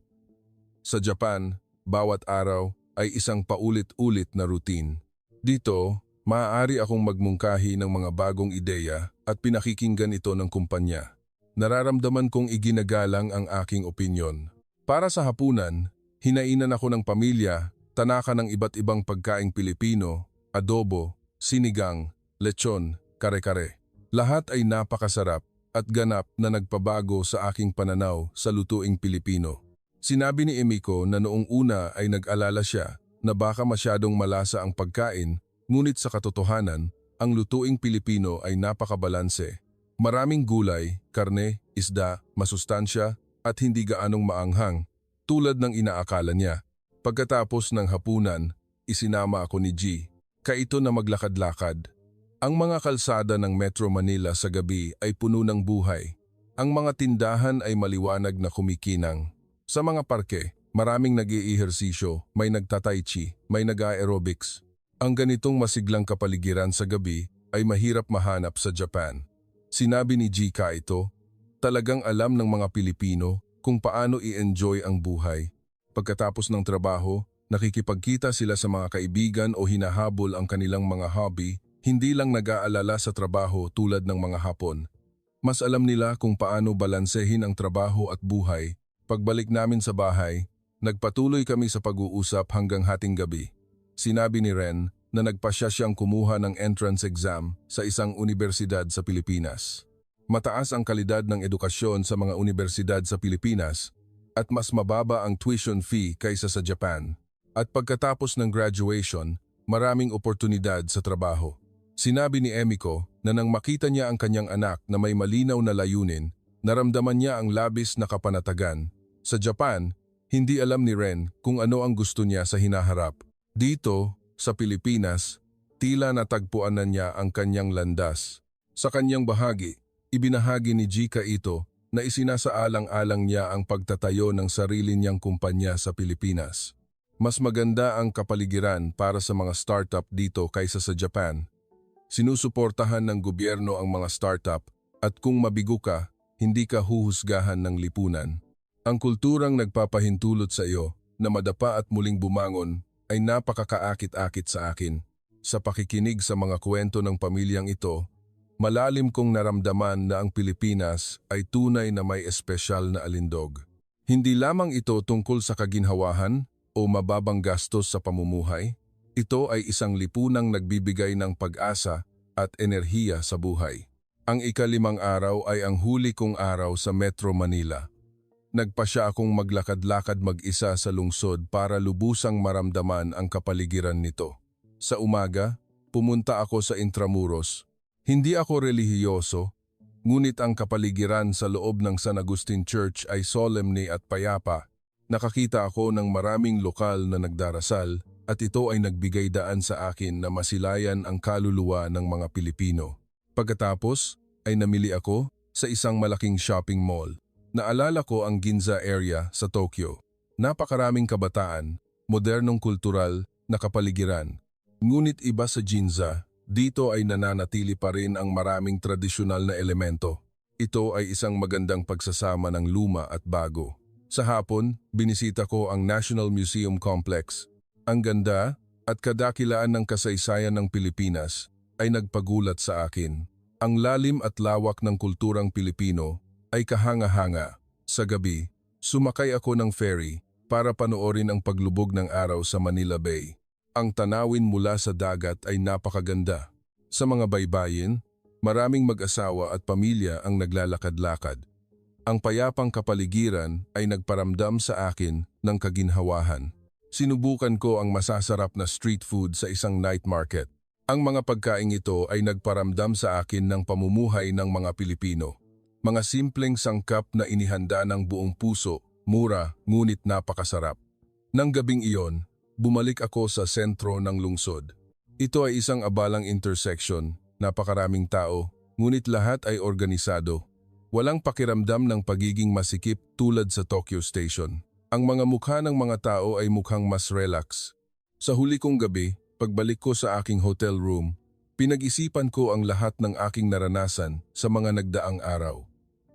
Sa Japan, bawat araw ay isang paulit-ulit na routine. Dito, maaari akong magmungkahi ng mga bagong ideya at pinakikinggan ito ng kumpanya. Nararamdaman kong iginagalang ang aking opinyon. Para sa hapunan, hinainan ako ng pamilya, tanaka ng iba't ibang pagkaing Pilipino, adobo, sinigang, lechon, kare-kare. Lahat ay napakasarap at ganap na nagpabago sa aking pananaw sa lutuing Pilipino. Sinabi ni Emiko na noong una ay nag-alala siya na baka masyadong malasa ang pagkain, ngunit sa katotohanan, ang lutuing Pilipino ay napakabalanse. Maraming gulay, karne, isda, masustansya at hindi gaanong maanghang tulad ng inaakala niya. Pagkatapos ng hapunan, isinama ako ni G. Kaito na maglakad-lakad. Ang mga kalsada ng Metro Manila sa gabi ay puno ng buhay. Ang mga tindahan ay maliwanag na kumikinang. Sa mga parke, maraming nag-iihersisyo, may nagta-tai chi, may nag-aerobics. Ang ganitong masiglang kapaligiran sa gabi ay mahirap mahanap sa Japan. Sinabi ni G. Kaito, talagang alam ng mga Pilipino kung paano i-enjoy ang buhay. Pagkatapos ng trabaho, nakikipagkita sila sa mga kaibigan o hinahabol ang kanilang mga hobby, hindi lang nag-aalala sa trabaho tulad ng mga Hapon. Mas alam nila kung paano balansehin ang trabaho at buhay. Pagbalik namin sa bahay, nagpatuloy kami sa pag-uusap hanggang hating gabi. Sinabi ni Ren na nagpasya siyang kumuha ng entrance exam sa isang unibersidad sa Pilipinas. Mataas ang kalidad ng edukasyon sa mga unibersidad sa Pilipinas at mas mababa ang tuition fee kaysa sa Japan. At pagkatapos ng graduation, maraming oportunidad sa trabaho. Sinabi ni Emiko na nang makita niya ang kanyang anak na may malinaw na layunin, naramdaman niya ang labis na kapanatagan. Sa Japan, hindi alam ni Ren kung ano ang gusto niya sa hinaharap. Dito, sa Pilipinas, tila natagpuan na niya ang kanyang landas. Sa kanyang bahagi, ibinahagi ni G. Kaito na isinasaalang-alang niya ang pagtatayo ng sarili niyang kumpanya sa Pilipinas. Mas maganda ang kapaligiran para sa mga startup dito kaysa sa Japan. Sinusuportahan ng gobyerno ang mga startup at kung mabigo ka, hindi ka huhusgahan ng lipunan. Ang kulturang nagpapahintulot sa iyo na madapa at muling bumangon ay napakakaakit-akit sa akin. Sa pakikinig sa mga kwento ng pamilyang ito, malalim kong naramdaman na ang Pilipinas ay tunay na may espesyal na alindog. Hindi lamang ito tungkol sa kaginhawahan o mababang gastos sa pamumuhay, ito ay isang lipunang nagbibigay ng pag-asa at enerhiya sa buhay. Ang ika-5 araw ay ang huli kong araw sa Metro Manila. Nagpasya akong maglakad-lakad mag-isa sa lungsod para lubusang maramdaman ang kapaligiran nito. Sa umaga, pumunta ako sa Intramuros. Hindi ako relihiyoso, ngunit ang kapaligiran sa loob ng San Agustin Church ay solemne at payapa. Nakakita ako ng maraming lokal na nagdarasal at ito ay nagbigay daan sa akin na masilayan ang kaluluwa ng mga Pilipino. Pagkatapos ay namili ako sa isang malaking shopping mall. Naalala ko ang Ginza area sa Tokyo. Napakaraming kabataan, modernong kultural na kapaligiran. Ngunit iba sa Ginza, dito ay nananatili pa rin ang maraming tradisyonal na elemento. Ito ay isang magandang pagsasama ng luma at bago. Sa hapon, binisita ko ang National Museum Complex. Ang ganda at kadakilaan ng kasaysayan ng Pilipinas ay nagpagulat sa akin. Ang lalim at lawak ng kulturang Pilipino ay kahanga-hanga. Sa gabi, sumakay ako ng ferry para panoorin ang paglubog ng araw sa Manila Bay. Ang tanawin mula sa dagat ay napakaganda. Sa mga baybayin, maraming mag-asawa at pamilya ang naglalakad-lakad. Ang payapang kapaligiran ay nagparamdam sa akin ng kaginhawahan. Sinubukan ko ang masasarap na street food sa isang night market. Ang mga pagkaing ito ay nagparamdam sa akin ng pamumuhay ng mga Pilipino. Mga simpleng sangkap na inihanda ng buong puso, mura, ngunit napakasarap. Nang gabing iyon, bumalik ako sa sentro ng lungsod. Ito ay isang abalang intersection, napakaraming tao, ngunit lahat ay organisado. Walang pakiramdam ng pagiging masikip tulad sa Tokyo Station. Ang mga mukha ng mga tao ay mukhang mas relax. Sa huli kong gabi, pagbalik ko sa aking hotel room, pinag-isipan ko ang lahat ng aking naranasan sa mga nagdaang araw.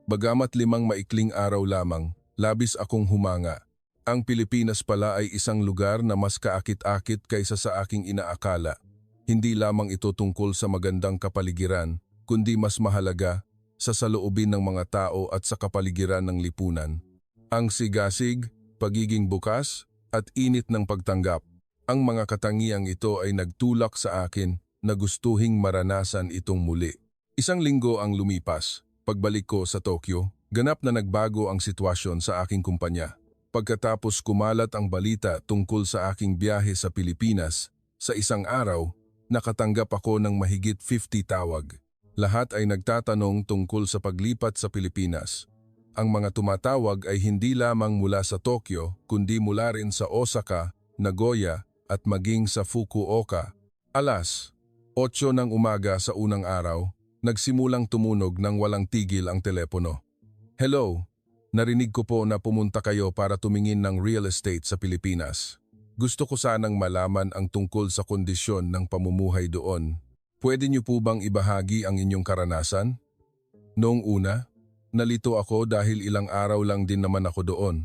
Bagamat 5 maikling araw lamang, labis akong humanga. Ang Pilipinas pala ay isang lugar na mas kaakit-akit kaysa sa aking inaakala. Hindi lamang ito tungkol sa magandang kapaligiran, kundi mas mahalaga, sa saloobin ng mga tao at sa kapaligiran ng lipunan. Ang sigasig, pagiging bukas, at init ng pagtanggap. Ang mga katangiang ito ay nagtulak sa akin na gustuhing maranasan itong muli. Isang linggo ang lumipas. Pagbalik ko sa Tokyo, ganap na nagbago ang sitwasyon sa aking kumpanya. Pagkatapos kumalat ang balita tungkol sa aking biyahe sa Pilipinas, sa isang araw, nakatanggap ako ng mahigit 50 tawag. Lahat ay nagtatanong tungkol sa paglipat sa Pilipinas. Ang mga tumatawag ay hindi lamang mula sa Tokyo, kundi mula rin sa Osaka, Nagoya, at maging sa Fukuoka. Alas 8 ng umaga sa unang araw, nagsimulang tumunog ng walang tigil ang telepono. Hello, narinig ko po na pumunta kayo para tumingin ng real estate sa Pilipinas. Gusto ko sanang malaman ang tungkol sa kondisyon ng pamumuhay doon. Pwede niyo po bang ibahagi ang inyong karanasan? Noong una, nalito ako dahil ilang araw lang din naman ako doon.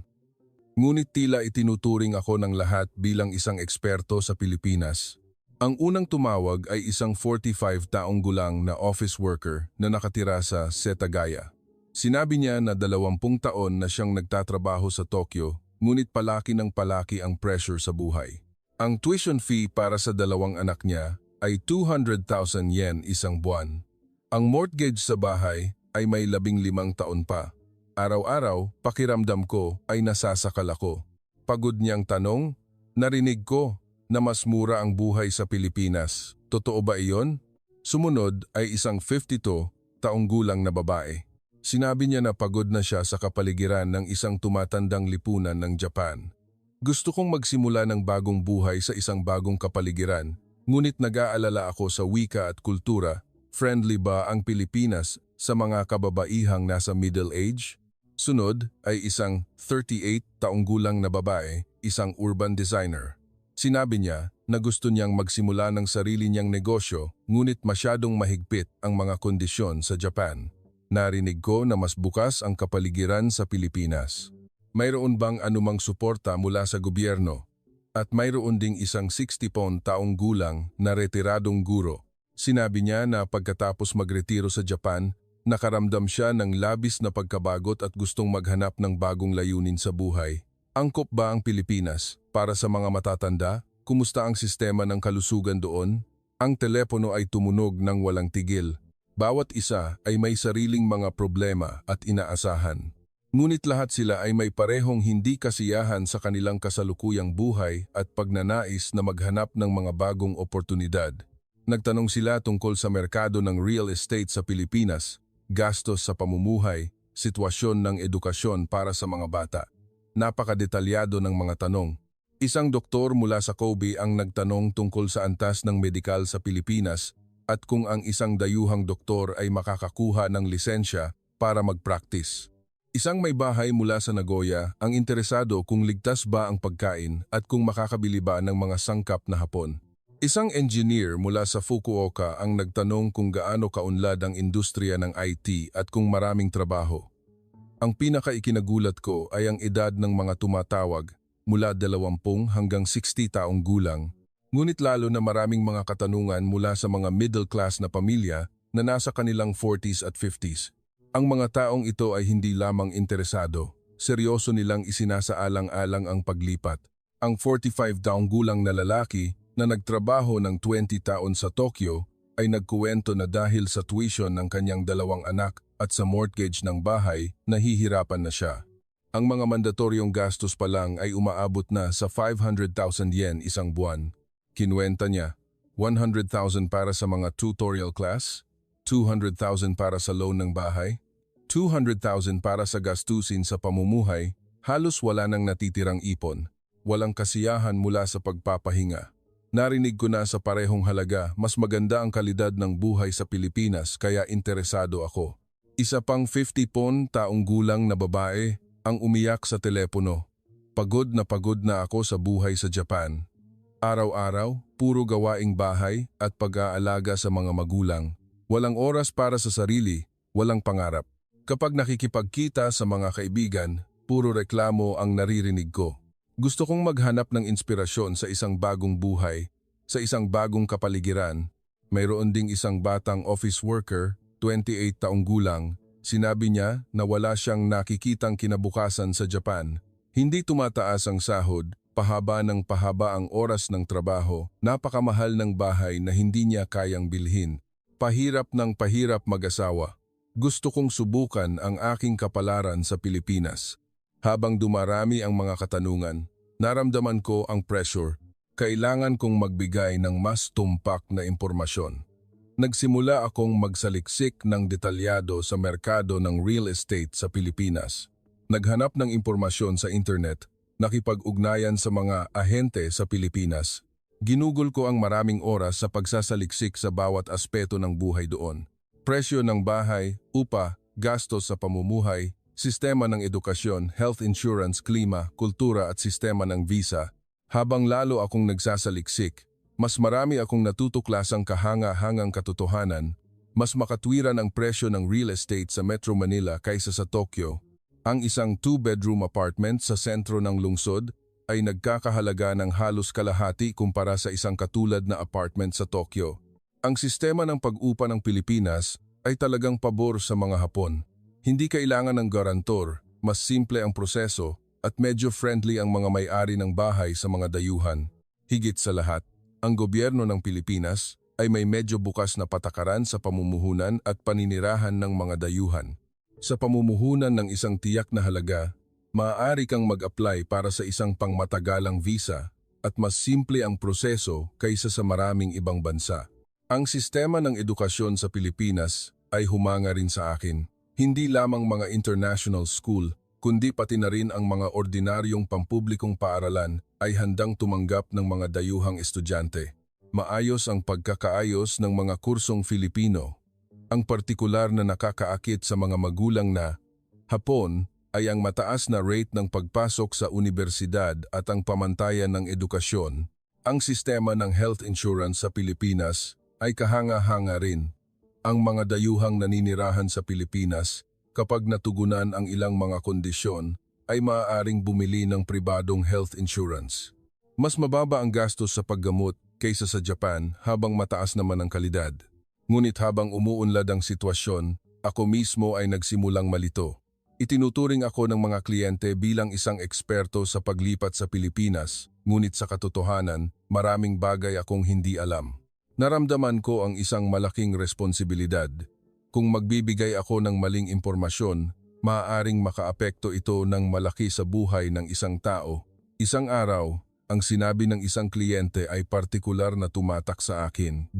Ngunit tila itinuturing ako ng lahat bilang isang eksperto sa Pilipinas. Ang unang tumawag ay isang 45 taong gulang na office worker na nakatira sa Setagaya. Sinabi niya na 20 taon na siyang nagtatrabaho sa Tokyo, ngunit palaki ng palaki ang pressure sa buhay. Ang tuition fee para sa 2 anak niya ay 200,000 yen isang buwan. Ang mortgage sa bahay ay may 15 taon pa. Araw-araw, pakiramdam ko ay nasasakal ako. Pagod niyang tanong, narinig ko na mas mura ang buhay sa Pilipinas. Totoo ba iyon? Sumunod ay isang 52 taong gulang na babae. Sinabi niya na pagod na siya sa kapaligiran ng isang tumatandang lipunan ng Japan. Gusto kong magsimula ng bagong buhay sa isang bagong kapaligiran, ngunit nag-aalala ako sa wika at kultura. Friendly ba ang Pilipinas sa mga kababaihang nasa middle age? Sunod ay isang 38 taong gulang na babae, isang urban designer. Sinabi niya na gusto niyang magsimula ng sarili niyang negosyo, ngunit masyadong mahigpit ang mga kondisyon sa Japan. Narinig ko na mas bukas ang kapaligiran sa Pilipinas. Mayroon bang anumang suporta mula sa gobyerno? At mayroon ding isang 60 taong gulang na retiradong guro. Sinabi niya na pagkatapos magretiro sa Japan, nakaramdam siya ng labis na pagkabagot at gustong maghanap ng bagong layunin sa buhay. Angkop ba ang Pilipinas? Para sa mga matatanda, kumusta ang sistema ng kalusugan doon? Ang telepono ay tumunog ng walang tigil. Bawat isa ay may sariling mga problema at inaasahan. Ngunit lahat sila ay may parehong hindi kasiyahan sa kanilang kasalukuyang buhay at pagnanais na maghanap ng mga bagong oportunidad. Nagtanong sila tungkol sa merkado ng real estate sa Pilipinas, gastos sa pamumuhay, sitwasyon ng edukasyon para sa mga bata. Napakadetalyado ng mga tanong. Isang doktor mula sa Kobe ang nagtanong tungkol sa antas ng medikal sa Pilipinas at kung ang isang dayuhang doktor ay makakakuha ng lisensya para mag-practice. Isang may bahay mula sa Nagoya ang interesado kung ligtas ba ang pagkain at kung makakabili ba ng mga sangkap na hapon. Isang engineer mula sa Fukuoka ang nagtanong kung gaano kaunlad ang industriya ng IT at kung maraming trabaho. Ang pinaka-ikinagulat ko ay ang edad ng mga tumatawag mula 20 hanggang 60 taong gulang, ngunit lalo na maraming mga katanungan mula sa mga middle class na pamilya na nasa kanilang 40s at 50s. Ang mga taong ito ay hindi lamang interesado, seryoso nilang isinasaalang-alang ang paglipat. Ang 45 taong gulang na lalaki na nagtrabaho ng 20 taon sa Tokyo ay nagkuwento na dahil sa tuition ng kanyang 2 anak at sa mortgage ng bahay, nahihirapan na siya. Ang mga mandatoryong gastos pa lang ay umaabot na sa 500,000 yen isang buwan. Kinuwenta niya, 100,000 para sa mga tutorial class, 200,000 para sa loan ng bahay, 200,000 para sa gastusin sa pamumuhay, halos wala nang natitirang ipon. Walang kasiyahan mula sa pagpapahinga. Narinig ko na sa parehong halaga, mas maganda ang kalidad ng buhay sa Pilipinas kaya interesado ako. Isa pang 50 taong gulang na babae ang umiyak sa telepono. Pagod na ako sa buhay sa Japan. Araw-araw, puro gawaing bahay at pag-aalaga sa mga magulang. Walang oras para sa sarili, walang pangarap. Kapag nakikipagkita sa mga kaibigan, puro reklamo ang naririnig ko. Gusto kong maghanap ng inspirasyon sa isang bagong buhay, sa isang bagong kapaligiran. Mayroon ding isang batang office worker, 28 taong gulang, Sinabi niya na wala siyang nakikitang kinabukasan sa Japan. Hindi tumataas ang sahod, pahaba ng pahaba ang oras ng trabaho, napakamahal ng bahay na hindi niya kayang bilhin. Pahirap ng pahirap mag-asawa. Gusto kong subukan ang aking kapalaran sa Pilipinas. Habang dumarami ang mga katanungan, naramdaman ko ang pressure. Kailangan kong magbigay ng mas tumpak na impormasyon. Nagsimula akong magsaliksik ng detalyado sa merkado ng real estate sa Pilipinas. Naghanap ng impormasyon sa internet, nakipag-ugnayan sa mga ahente sa Pilipinas. Ginugol ko ang maraming oras sa pagsasaliksik sa bawat aspeto ng buhay doon. Presyo ng bahay, upa, gastos sa pamumuhay, sistema ng edukasyon, health insurance, klima, kultura at sistema ng visa. Habang lalo akong nagsasaliksik, mas marami akong natutuklasang kahanga-hangang katotohanan, mas makatwiran ang presyo ng real estate sa Metro Manila kaysa sa Tokyo. Ang isang 2-bedroom apartment sa sentro ng lungsod ay nagkakahalaga ng halos kalahati kumpara sa isang katulad na apartment sa Tokyo. Ang sistema ng pag-upa ng Pilipinas ay talagang pabor sa mga Hapon. Hindi kailangan ng garantor, mas simple ang proseso at medyo friendly ang mga may-ari ng bahay sa mga dayuhan. Higit sa lahat, ang gobyerno ng Pilipinas ay may medyo bukas na patakaran sa pamumuhunan at paninirahan ng mga dayuhan. Sa pamumuhunan ng isang tiyak na halaga, maaari kang mag-apply para sa isang pangmatagalang visa at mas simple ang proseso kaysa sa maraming ibang bansa. Ang sistema ng edukasyon sa Pilipinas ay humanga rin sa akin. Hindi lamang mga international school, kundi pati na rin ang mga ordinaryong pampublikong paaralan ay handang tumanggap ng mga dayuhang estudyante. Maayos ang pagkakaayos ng mga kursong Filipino. Ang partikular na nakakaakit sa mga magulang na Hapon ay ang mataas na rate ng pagpasok sa universidad at ang pamantayan ng edukasyon. Ang sistema ng health insurance sa Pilipinas ay kahanga-hanga rin. Ang mga dayuhang naninirahan sa Pilipinas, kapag natugunan ang ilang mga kondisyon, ay maaaring bumili ng pribadong health insurance. Mas mababa ang gastos sa paggamot kaysa sa Japan habang mataas naman ang kalidad. Ngunit habang umuunlad ang sitwasyon, ako mismo ay nagsimulang malito. Itinuturing ako ng mga kliyente bilang isang eksperto sa paglipat sa Pilipinas, ngunit sa katotohanan, maraming bagay akong hindi alam. Naramdaman ko ang isang malaking responsibilidad. Kung magbibigay ako ng maling impormasyon, maaaring makaapekto ito ng malaki sa buhay ng isang tao. Isang araw, ang sinabi ng isang kliyente ay partikular na tumatak sa akin.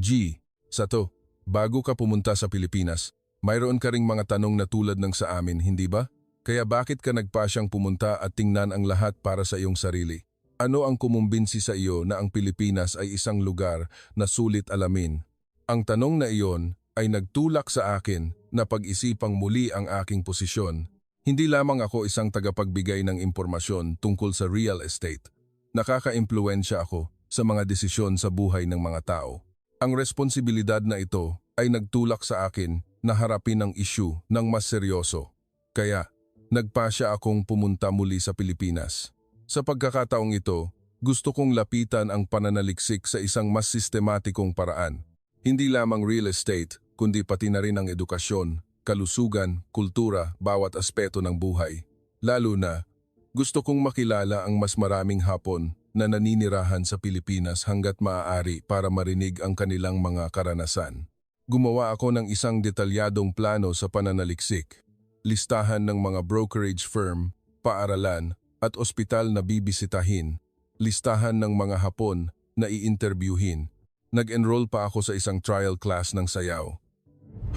Sato, bago ka pumunta sa Pilipinas, mayroon ka ring mga tanong na tulad ng sa amin, hindi ba? Kaya bakit ka nagpasyang pumunta at tingnan ang lahat para sa iyong sarili? Ano ang kumumbinsi sa iyo na ang Pilipinas ay isang lugar na sulit alamin? Ang tanong na iyon ay nagtulak sa akin na pag-isipang muli ang aking posisyon. Hindi lamang ako isang tagapagbigay ng impormasyon tungkol sa real estate. Nakaka-impluwensya ako sa mga desisyon sa buhay ng mga tao. Ang responsibilidad na ito ay nagtulak sa akin na harapin ang issue ng mas seryoso. Kaya, nagpasya akong pumunta muli sa Pilipinas. Sa pagkakataong ito, gusto kong lapitan ang pananaliksik sa isang mas sistematikong paraan. Hindi lamang real estate, kundi pati na rin ang edukasyon, kalusugan, kultura, bawat aspeto ng buhay. Lalo na, gusto kong makilala ang mas maraming Hapon na naninirahan sa Pilipinas hanggat maaari para marinig ang kanilang mga karanasan. Gumawa ako ng isang detalyadong plano sa pananaliksik. Listahan ng mga brokerage firm, paaralan, at ospital na bibisitahin. Listahan ng mga Hapon na i-interviewin. Nag-enroll pa ako sa isang trial class ng sayaw.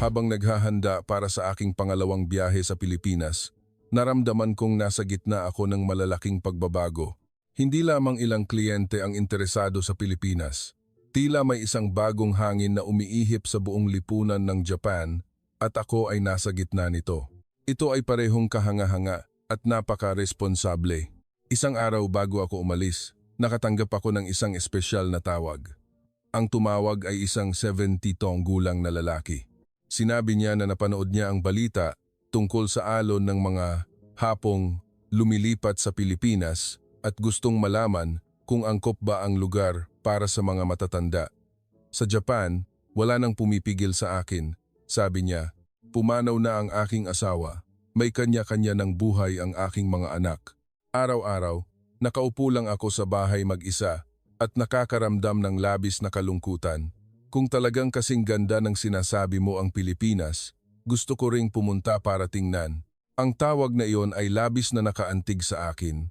Habang naghahanda para sa aking pangalawang biyahe sa Pilipinas, naramdaman kong nasa gitna ako ng malalaking pagbabago. Hindi lamang ilang kliyente ang interesado sa Pilipinas. Tila may isang bagong hangin na umiihip sa buong lipunan ng Japan at ako ay nasa gitna nito. Ito ay parehong kahanga-hanga at napaka-responsable. Isang araw bago ako umalis, nakatanggap ako ng isang espesyal na tawag. Ang tumawag ay isang 70 gulang na lalaki. Sinabi niya na napanood niya ang balita tungkol sa alon ng mga Hapong lumilipat sa Pilipinas at gustong malaman kung angkop ba ang lugar para sa mga matatanda. Sa Japan, wala nang pumipigil sa akin. Sabi niya, Pumanaw na ang aking asawa. May kanya-kanya ng buhay ang aking mga anak. Araw-araw, nakaupo lang ako sa bahay mag-isa at nakakaramdam ng labis na kalungkutan. Kung talagang kasing ganda ng sinasabi mo ang Pilipinas, gusto ko ring pumunta para tingnan. Ang tawag na iyon ay labis na nakaantig sa akin.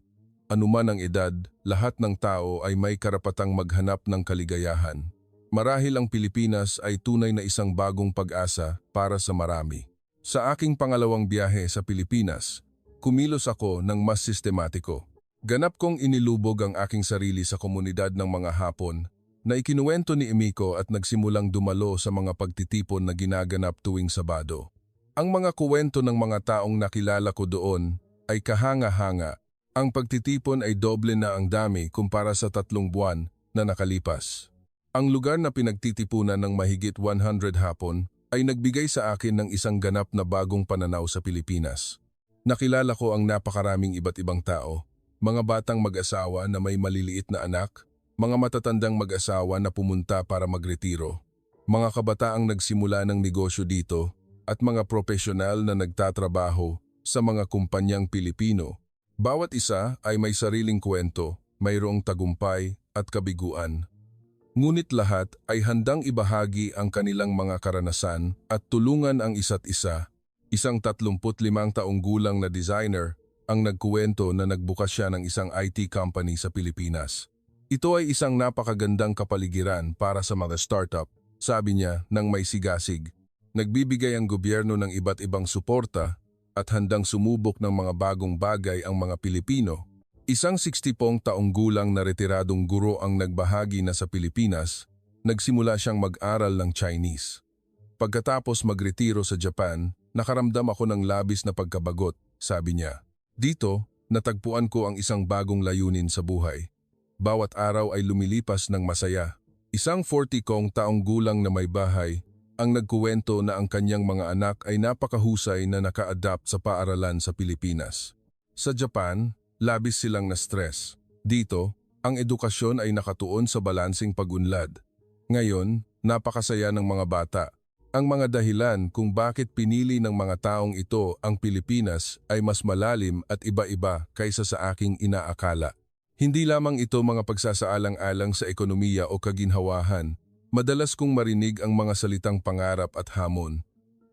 Anuman ang edad, lahat ng tao ay may karapatang maghanap ng kaligayahan. Marahil ang Pilipinas ay tunay na isang bagong pag-asa para sa marami. Sa aking pangalawang biyahe sa Pilipinas, kumilos ako ng mas sistematiko. Ganap kong inilubog ang aking sarili sa komunidad ng mga Hapon na ikinuwento ni Emiko at nagsimulang dumalo sa mga pagtitipon na ginaganap tuwing Sabado. Ang mga kuwento ng mga taong nakilala ko doon ay kahanga-hanga. Ang pagtitipon ay doble na ang dami kumpara sa 3 buwan na nakalipas. Ang lugar na pinagtitipunan ng mahigit 100 Hapon ay nagbigay sa akin ng isang ganap na bagong pananaw sa Pilipinas. Nakilala ko ang napakaraming iba't ibang tao, mga batang mag-asawa na may maliliit na anak, mga matatandang mag-asawa na pumunta para magretiro, mga kabataang nagsimula ng negosyo dito, at mga profesional na nagtatrabaho sa mga kumpanyang Pilipino. Bawat isa ay may sariling kwento, mayroong tagumpay at kabiguan. Ngunit lahat ay handang ibahagi ang kanilang mga karanasan at tulungan ang isa't isa. Isang 35 taong gulang na designer ang nagkuwento na nagbukas siya ng isang IT company sa Pilipinas. Ito ay isang napakagandang kapaligiran para sa mga startup, sabi niya nang may sigasig. Nagbibigay ang gobyerno ng iba't ibang suporta at handang sumubok ng mga bagong bagay ang mga Pilipino. Isang 60 taong gulang na retiradong guro ang nagbahagi na sa Pilipinas, nagsimula siyang mag-aral ng Chinese. Pagkatapos magretiro sa Japan, nakaramdam ako ng labis na pagkabagot, sabi niya. Dito, natagpuan ko ang isang bagong layunin sa buhay. Bawat araw ay lumilipas ng masaya. Isang 40 taong gulang na may bahay, ang nagkuwento na ang kanyang mga anak ay napakahusay na naka-adapt sa paaralan sa Pilipinas. Sa Japan, labis silang na-stress. Dito, ang edukasyon ay nakatuon sa balansing pag-unlad. Ngayon, napakasaya ng mga bata. Ang mga dahilan kung bakit pinili ng mga taong ito ang Pilipinas ay mas malalim at iba-iba kaysa sa aking inaakala. Hindi lamang ito mga pagsasaalang-alang sa ekonomiya o kaginhawahan. Madalas kong marinig ang mga salitang pangarap at hamon.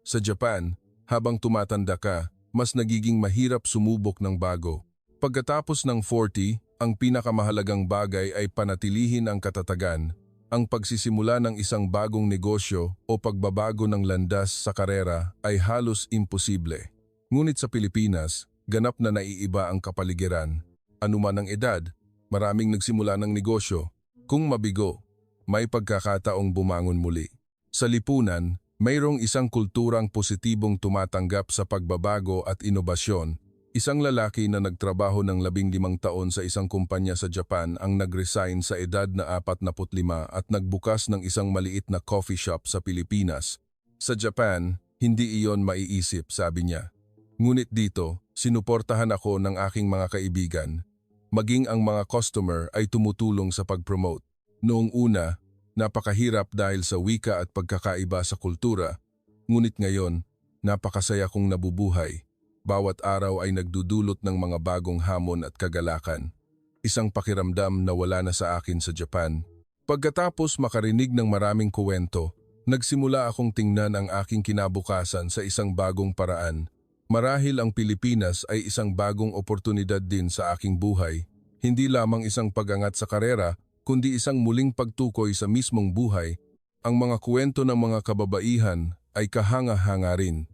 Sa Japan, habang tumatanda ka, mas nagiging mahirap sumubok ng bago. Pagkatapos ng 40, ang pinakamahalagang bagay ay panatilihin ang katatagan, ang pagsisimula ng isang bagong negosyo o pagbabago ng landas sa karera ay halos imposible. Ngunit sa Pilipinas, ganap na naiiba ang kapaligiran. Anuman ang edad, maraming nagsimula ng negosyo. Kung mabigo, may pagkakataong bumangon muli. Sa lipunan, mayroong isang kulturang positibong tumatanggap sa pagbabago at inobasyon. Isang lalaki na nagtrabaho ng 15 taon sa isang kumpanya sa Japan ang nag-resign sa edad na 45 at nagbukas ng isang maliit na coffee shop sa Pilipinas. Sa Japan, hindi iyon maiisip, sabi niya. Ngunit dito, sinuportahan ako ng aking mga kaibigan. Maging ang mga customer ay tumutulong sa pag-promote. Noong una, napakahirap dahil sa wika at pagkakaiba sa kultura. Ngunit ngayon, napakasaya kong nabubuhay. Bawat araw ay nagdudulot ng mga bagong hamon at kagalakan. Isang pakiramdam na wala na sa akin sa Japan. Pagkatapos makarinig ng maraming kuwento, nagsimula akong tingnan ang aking kinabukasan sa isang bagong paraan. Marahil ang Pilipinas ay isang bagong oportunidad din sa aking buhay. Hindi lamang isang pag-angat sa karera, kundi isang muling pagtukoy sa mismong buhay. Ang mga kuwento ng mga kababaihan ay kahanga-hanga rin.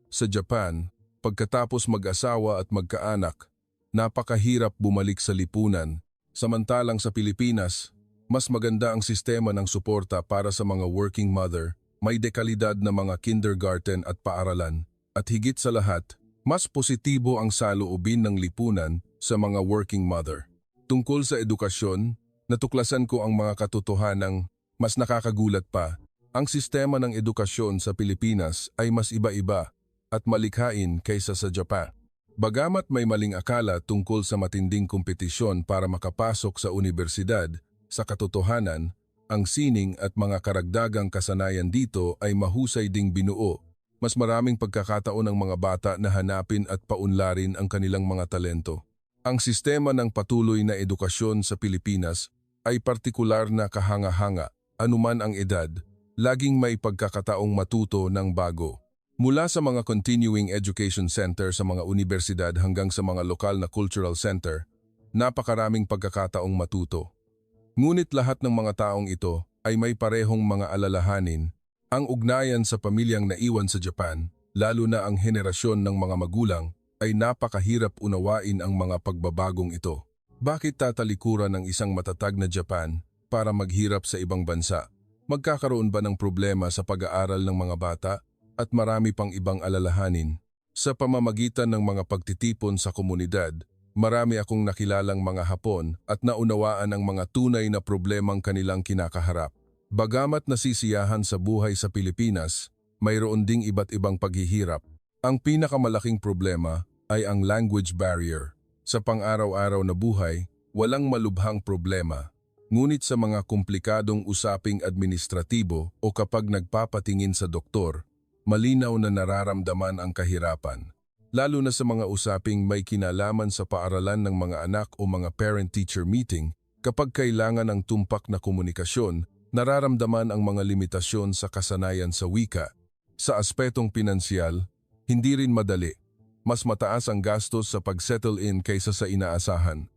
Sa Japan, pagkatapos mag-asawa at magkaanak, napakahirap bumalik sa lipunan. Samantalang sa Pilipinas, mas maganda ang sistema ng suporta para sa mga working mother, may dekalidad na mga kindergarten at paaralan, at higit sa lahat, mas positibo ang saloobin ng lipunan sa mga working mother. Tungkol sa edukasyon, natuklasan ko ang mga katotohanang mas nakakagulat pa. Ang sistema ng edukasyon sa Pilipinas ay mas iba-iba at malikhain kaysa sa Japan. Bagamat may maling akala tungkol sa matinding kompetisyon para makapasok sa unibersidad, sa katotohanan, ang sining at mga karagdagang kasanayan dito ay mahusay ding binuo. mas maraming pagkakataon ng mga bata na hanapin at paunlarin ang kanilang mga talento. Ang sistema ng patuloy na edukasyon sa Pilipinas ay partikular na kahanga-hanga, anuman ang edad, laging may pagkakataong matuto ng bago. Mula sa mga continuing education center sa mga universidad hanggang sa mga lokal na cultural center, napakaraming pagkakataong matuto. Ngunit lahat ng mga taong ito ay may parehong mga alalahanin. Ang ugnayan sa pamilyang naiwan sa Japan, lalo na ang henerasyon ng mga magulang, ay napakahirap unawain ang mga pagbabagong ito. Bakit tatalikuran ng isang matatag na Japan para maghirap sa ibang bansa? Magkakaroon ba ng problema sa pag-aaral ng mga bata at marami pang ibang alalahanin? Sa pamamagitan ng mga pagtitipon sa komunidad, marami akong nakilalang mga Hapon at naunawaan ang mga tunay na problemang kanilang kinakaharap. Bagamat nasisiyahan sa buhay sa Pilipinas, mayroon ding iba't ibang paghihirap. Ang pinakamalaking problema ay ang language barrier. Sa pang-araw-araw na buhay, walang malubhang problema. Ngunit sa mga komplikadong usaping administratibo o kapag nagpapatingin sa doktor, malinaw na nararamdaman ang kahirapan. Lalo na sa mga usaping may kinalaman sa paaralan ng mga anak o mga parent-teacher meeting, kapag kailangan ng tumpak na komunikasyon, nararamdaman ang mga limitasyon sa kasanayan sa wika. Sa aspetong pinansyal, hindi rin madali. Mas mataas ang gastos sa pag-settle in kaysa sa inaasahan.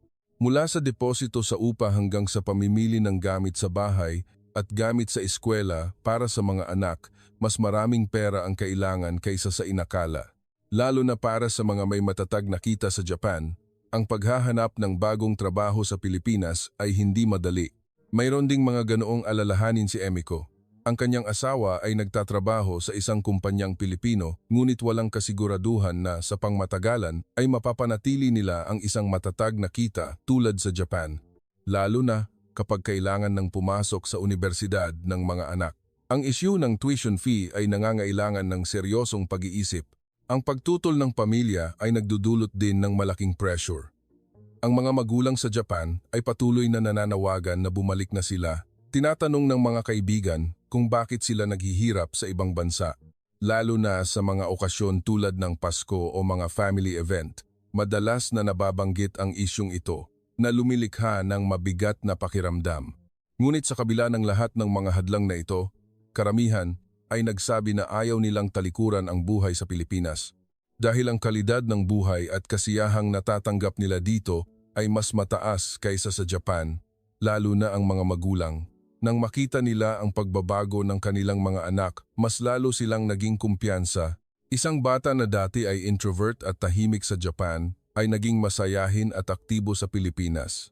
Mula sa deposito sa upa hanggang sa pamimili ng gamit sa bahay at gamit sa eskwela para sa mga anak, mas maraming pera ang kailangan kaysa sa inakala. Lalo na para sa mga may matatag na kita sa Japan, ang paghahanap ng bagong trabaho sa Pilipinas ay hindi madali. Mayroon ding mga ganoong alalahanin si Emiko. Ang kanyang asawa ay nagtatrabaho sa isang kumpanyang Pilipino, ngunit walang kasiguraduhan na sa pangmatagalan ay mapapanatili nila ang isang matatag na kita tulad sa Japan. Lalo na kapag kailangan ng pumasok sa universidad ng mga anak. Ang issue ng tuition fee ay nangangailangan ng seryosong pag-iisip. Ang pagtutol ng pamilya ay nagdudulot din ng malaking pressure. Ang mga magulang sa Japan ay patuloy na nananawagan na bumalik na sila. Tinatanong ng mga kaibigan kung bakit sila naghihirap sa ibang bansa, lalo na sa mga okasyon tulad ng Pasko o mga family event. Madalas na nababanggit ang isyung ito na lumilikha ng mabigat na pakiramdam. Ngunit sa kabila ng lahat ng mga hadlang na ito, karamihan ay nagsabi na ayaw nilang talikuran ang buhay sa Pilipinas. Dahil ang kalidad ng buhay at kasiyahang natatanggap nila dito ay mas mataas kaysa sa Japan, lalo na ang mga magulang. Nang makita nila ang pagbabago ng kanilang mga anak, mas lalo silang naging kumpiyansa. Isang bata na dati ay introvert at tahimik sa Japan ay naging masayahin at aktibo sa Pilipinas.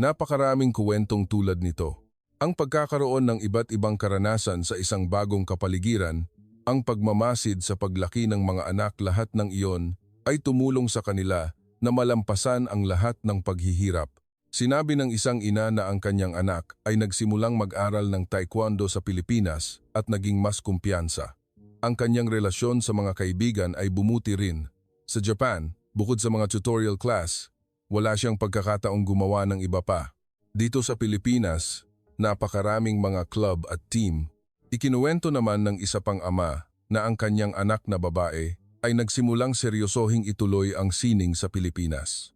Napakaraming kuwentong tulad nito. Ang pagkakaroon ng iba't ibang karanasan sa isang bagong kapaligiran, ang pagmamasid sa paglaki ng mga anak, lahat ng iyon ay tumulong sa kanila na malampasan ang lahat ng paghihirap. Sinabi ng isang ina na ang kanyang anak ay nagsimulang mag-aral ng taekwondo sa Pilipinas at naging mas kumpiyansa. Ang kanyang relasyon sa mga kaibigan ay bumuti rin. Sa Japan, bukod sa mga tutorial class, wala siyang pagkakataong gumawa ng iba pa. Dito sa Pilipinas, napakaraming mga club at team. Ikinuwento naman ng isa pang ama na ang kanyang anak na babae ay nagsimulang seryosohing ituloy ang sining sa Pilipinas.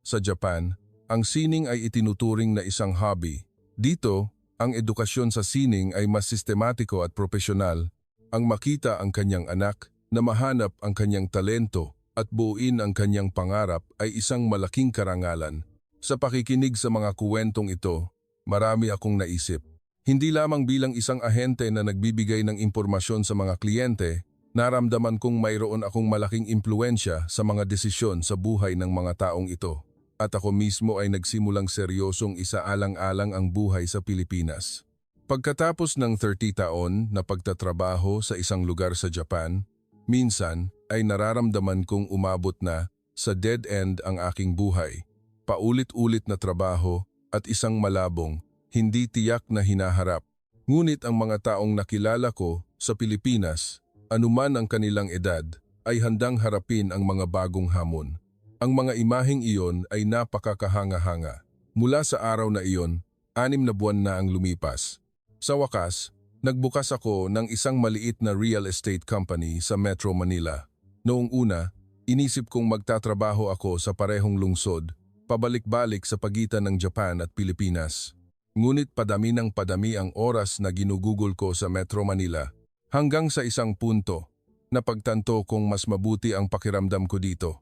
Sa Japan, ang sining ay itinuturing na isang hobby. Dito, ang edukasyon sa sining ay mas sistematiko at propesyonal. Ang makita ang kanyang anak, na mahanap ang kanyang talento at buuin ang kanyang pangarap ay isang malaking karangalan. Sa pakikinig sa mga kuwentong ito, marami akong naisip. Hindi lamang bilang isang ahente na nagbibigay ng impormasyon sa mga kliyente, naramdaman kong mayroon akong malaking impluensya sa mga desisyon sa buhay ng mga taong ito. At ako mismo ay nagsimulang seryosong isaalang-alang ang buhay sa Pilipinas. Pagkatapos ng 30 taon na pagtatrabaho sa isang lugar sa Japan, minsan ay nararamdaman kong umabot na sa dead end ang aking buhay. Paulit-ulit na trabaho at isang malabong, hindi tiyak na hinaharap. Ngunit ang mga taong nakilala ko sa Pilipinas, anuman ang kanilang edad, ay handang harapin ang mga bagong hamon. Ang mga imaheng iyon ay napakakahanga-hanga. Mula sa araw na iyon, 6 na buwan na ang lumipas. Sa wakas, Nagbukas ako ng isang maliit na real estate company sa Metro Manila. Noong una, inisip kong magtatrabaho ako sa parehong lungsod, pabalik-balik sa pagitan ng Japan at Pilipinas. Ngunit padami ng padami ang oras na ginugugol ko sa Metro Manila, hanggang sa isang punto, napagtanto kong mas mabuti ang pakiramdam ko dito.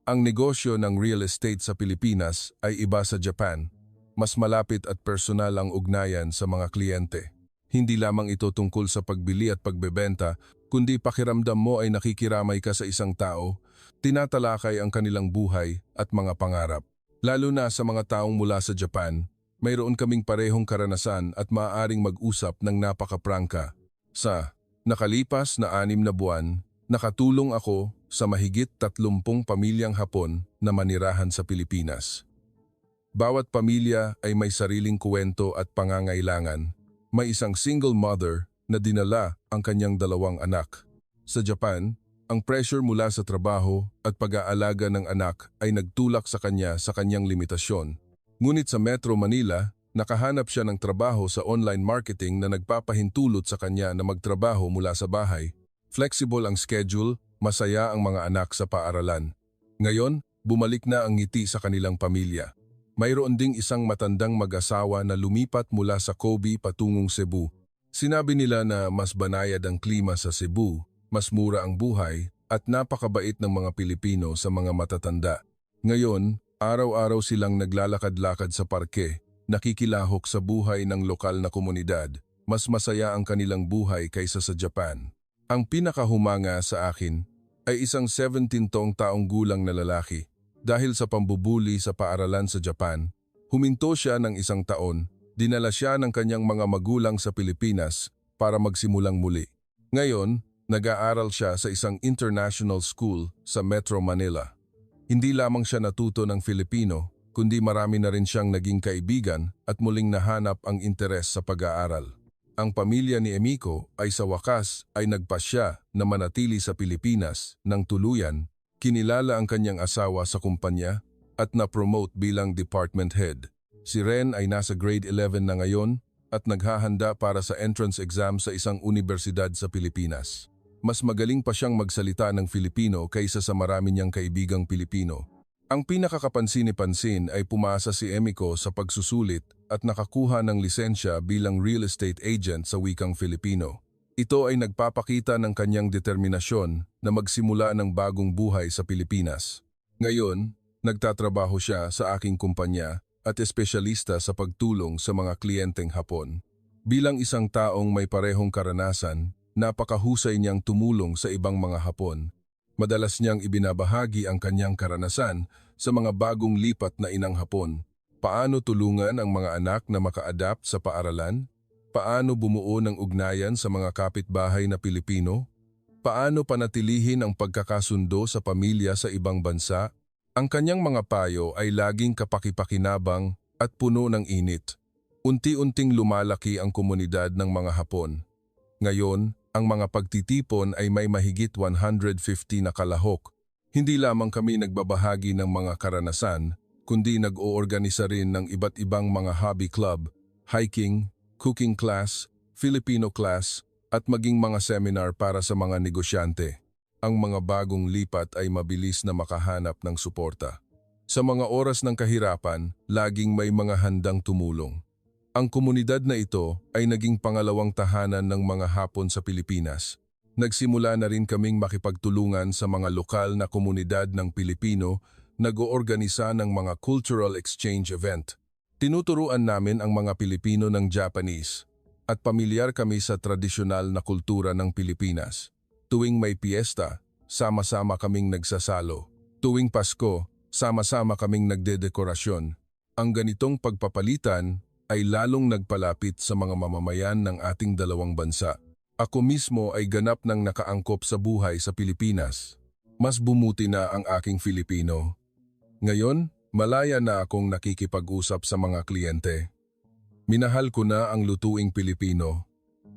Ang negosyo ng real estate sa Pilipinas ay iba sa Japan. Mas malapit at personal ang ugnayan sa mga kliyente. Hindi lamang ito tungkol sa pagbili at pagbebenta, kundi pakiramdam mo ay nakikiramay ka sa isang tao, tinatalakay ang kanilang buhay at mga pangarap. Lalo na sa mga taong mula sa Japan, mayroon kaming parehong karanasan at maaaring mag-usap ng napakaprangka. Sa nakalipas na 6 na buwan, nakatulong ako sa mahigit 30 pamilyang Hapon na manirahan sa Pilipinas. Bawat pamilya ay may sariling kuwento at pangangailangan. May isang single mother na dinala ang kanyang 2 anak. Sa Japan, ang pressure mula sa trabaho at pag-aalaga ng anak ay nagtulak sa kanya sa kanyang limitasyon. Ngunit sa Metro Manila, nakahanap siya ng trabaho sa online marketing na nagpapahintulot sa kanya na magtrabaho mula sa bahay. Flexible ang schedule, masaya ang mga anak sa paaralan. Ngayon, bumalik na ang ngiti sa kanilang pamilya. Mayroon ding isang matandang mag-asawa na lumipat mula sa Kobe patungong Cebu. Sinabi nila na mas banayad ang klima sa Cebu, mas mura ang buhay, at napakabait ng mga Pilipino sa mga matatanda. Ngayon, araw-araw silang naglalakad-lakad sa parke, nakikilahok sa buhay ng lokal na komunidad. Mas masaya ang kanilang buhay kaysa sa Japan. Ang pinakahumanga sa akin ay isang 17 taong gulang na lalaki. Dahil sa pambubuli sa paaralan sa Japan, huminto siya ng 1 taon, dinala siya ng kanyang mga magulang sa Pilipinas para magsimulang muli. Ngayon, nag-aaral siya sa isang international school sa Metro Manila. Hindi lamang siya natuto ng Filipino, kundi marami na rin siyang naging kaibigan at muling nahanap ang interes sa pag-aaral. Ang pamilya ni Emiko ay sa wakas ay nagpasya na manatili sa Pilipinas ng tuluyan. Kinilala ang kanyang asawa sa kumpanya at na-promote bilang department head. Si Ren ay nasa grade 11 na ngayon at naghahanda para sa entrance exam sa isang universidad sa Pilipinas. Mas magaling pa siyang magsalita ng Filipino kaysa sa marami niyang kaibigang Pilipino. Ang pinakakapansin-pansin ay pumasa si Emiko sa pagsusulit at nakakuha ng lisensya bilang real estate agent sa wikang Filipino. Ito ay nagpapakita ng kanyang determinasyon na magsimula ng bagong buhay sa Pilipinas. Ngayon, nagtatrabaho siya sa aking kumpanya at espesyalista sa pagtulong sa mga kliyenteng Hapon. Bilang isang taong may parehong karanasan, napakahusay niyang tumulong sa ibang mga Hapon. Madalas niyang ibinabahagi ang kanyang karanasan sa mga bagong lipat na inang Hapon. Paano tulungan ang mga anak na maka-adapt sa paaralan? Paano bumuo ng ugnayan sa mga kapitbahay na Pilipino? Paano panatilihin ang pagkakasundo sa pamilya sa ibang bansa? Ang kanyang mga payo ay laging kapakipakinabang at puno ng init. Unti-unting lumalaki ang komunidad ng mga Hapon. Ngayon, ang mga pagtitipon ay may mahigit 150 na kalahok. Hindi lamang kami nagbabahagi ng mga karanasan, kundi nag-oorganisa rin ng iba't ibang mga hobby club, hiking, cooking class, Filipino class, at maging mga seminar para sa mga negosyante. Ang mga bagong lipat ay mabilis na makahanap ng suporta. Sa mga oras ng kahirapan, laging may mga handang tumulong. Ang komunidad na ito ay naging pangalawang tahanan ng mga Hapon sa Pilipinas. Nagsimula na rin kaming makipagtulungan sa mga lokal na komunidad ng Pilipino, nag-oorganisa ng mga cultural exchange event. Tinuturuan namin ang mga Pilipino ng Japanese at pamilyar kami sa tradisyonal na kultura ng Pilipinas. Tuwing may piyesta, sama-sama kaming nagsasalo. Tuwing Pasko, sama-sama kaming nagdedekorasyon. Ang ganitong pagpapalitan ay lalong nagpalapit sa mga mamamayan ng ating 2 bansa. Ako mismo ay ganap ng nakaangkop sa buhay sa Pilipinas. Mas bumuti na ang aking Filipino. Ngayon, malaya na akong nakikipag-usap sa mga kliyente. Minahal ko na ang lutuing Pilipino,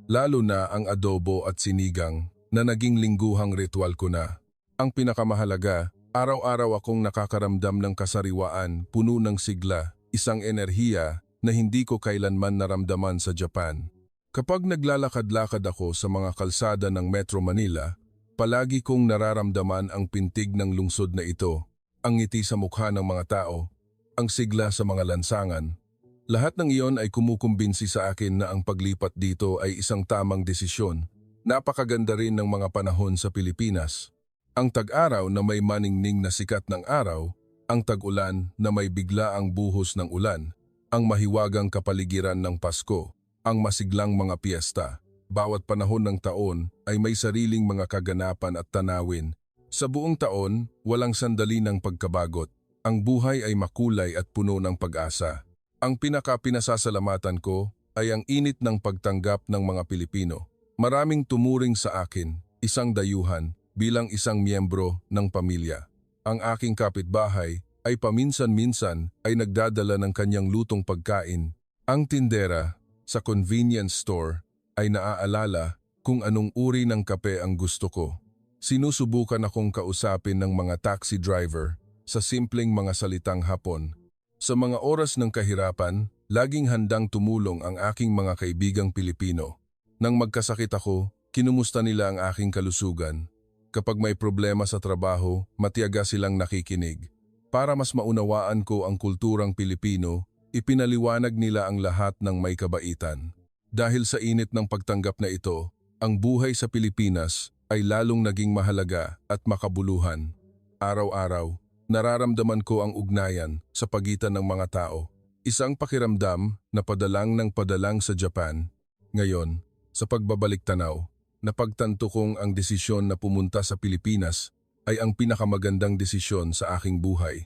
lalo na ang adobo at sinigang na naging lingguhang ritual ko na. Ang pinakamahalaga, araw-araw akong nakakaramdam ng kasariwaan, puno ng sigla, isang enerhiya na hindi ko kailanman naramdaman sa Japan. Kapag naglalakad-lakad ako sa mga kalsada ng Metro Manila, palagi kong nararamdaman ang pintig ng lungsod na ito, ang ngiti sa mukha ng mga tao, ang sigla sa mga lansangan. Lahat ng iyon ay kumukumbinsi sa akin na ang paglipat dito ay isang tamang desisyon. Napakaganda rin ng mga panahon sa Pilipinas. Ang tag-araw na may maningning na sikat ng araw, ang tag-ulan na may bigla ang buhos ng ulan, ang mahiwagang kapaligiran ng Pasko, ang masiglang mga piyesta. Bawat panahon ng taon ay may sariling mga kaganapan at tanawin. Sa buong taon, walang sandali ng pagkabagot. Ang buhay ay makulay at puno ng pag-asa. Ang pinaka-pinasasalamatan ko ay ang init ng pagtanggap ng mga Pilipino. Maraming tumuring sa akin, isang dayuhan, bilang isang miyembro ng pamilya. Ang aking kapitbahay ay paminsan-minsan ay nagdadala ng kanyang lutong pagkain. Ang tindera sa convenience store ay naaalala kung anong uri ng kape ang gusto ko. Sinusubukan akong kausapin ng mga taxi driver sa simpleng mga salitang Hapon. Sa mga oras ng kahirapan, laging handang tumulong ang aking mga kaibigang Pilipino. Nang magkasakit ako, kinumusta nila ang aking kalusugan. Kapag may problema sa trabaho, matiyaga silang nakikinig. Para mas maunawaan ko ang kulturang Pilipino, ipinaliwanag nila ang lahat ng may kabaitan. Dahil sa init ng pagtanggap na ito, ang buhay sa Pilipinas ay lalong naging mahalaga at makabuluhan. Araw-araw, nararamdaman ko ang ugnayan sa pagitan ng mga tao. Isang pakiramdam na padalang ng padalang sa Japan. Ngayon, sa pagbabalik tanaw, napagtanto kong ang desisyon na pumunta sa Pilipinas ay ang pinakamagandang desisyon sa aking buhay.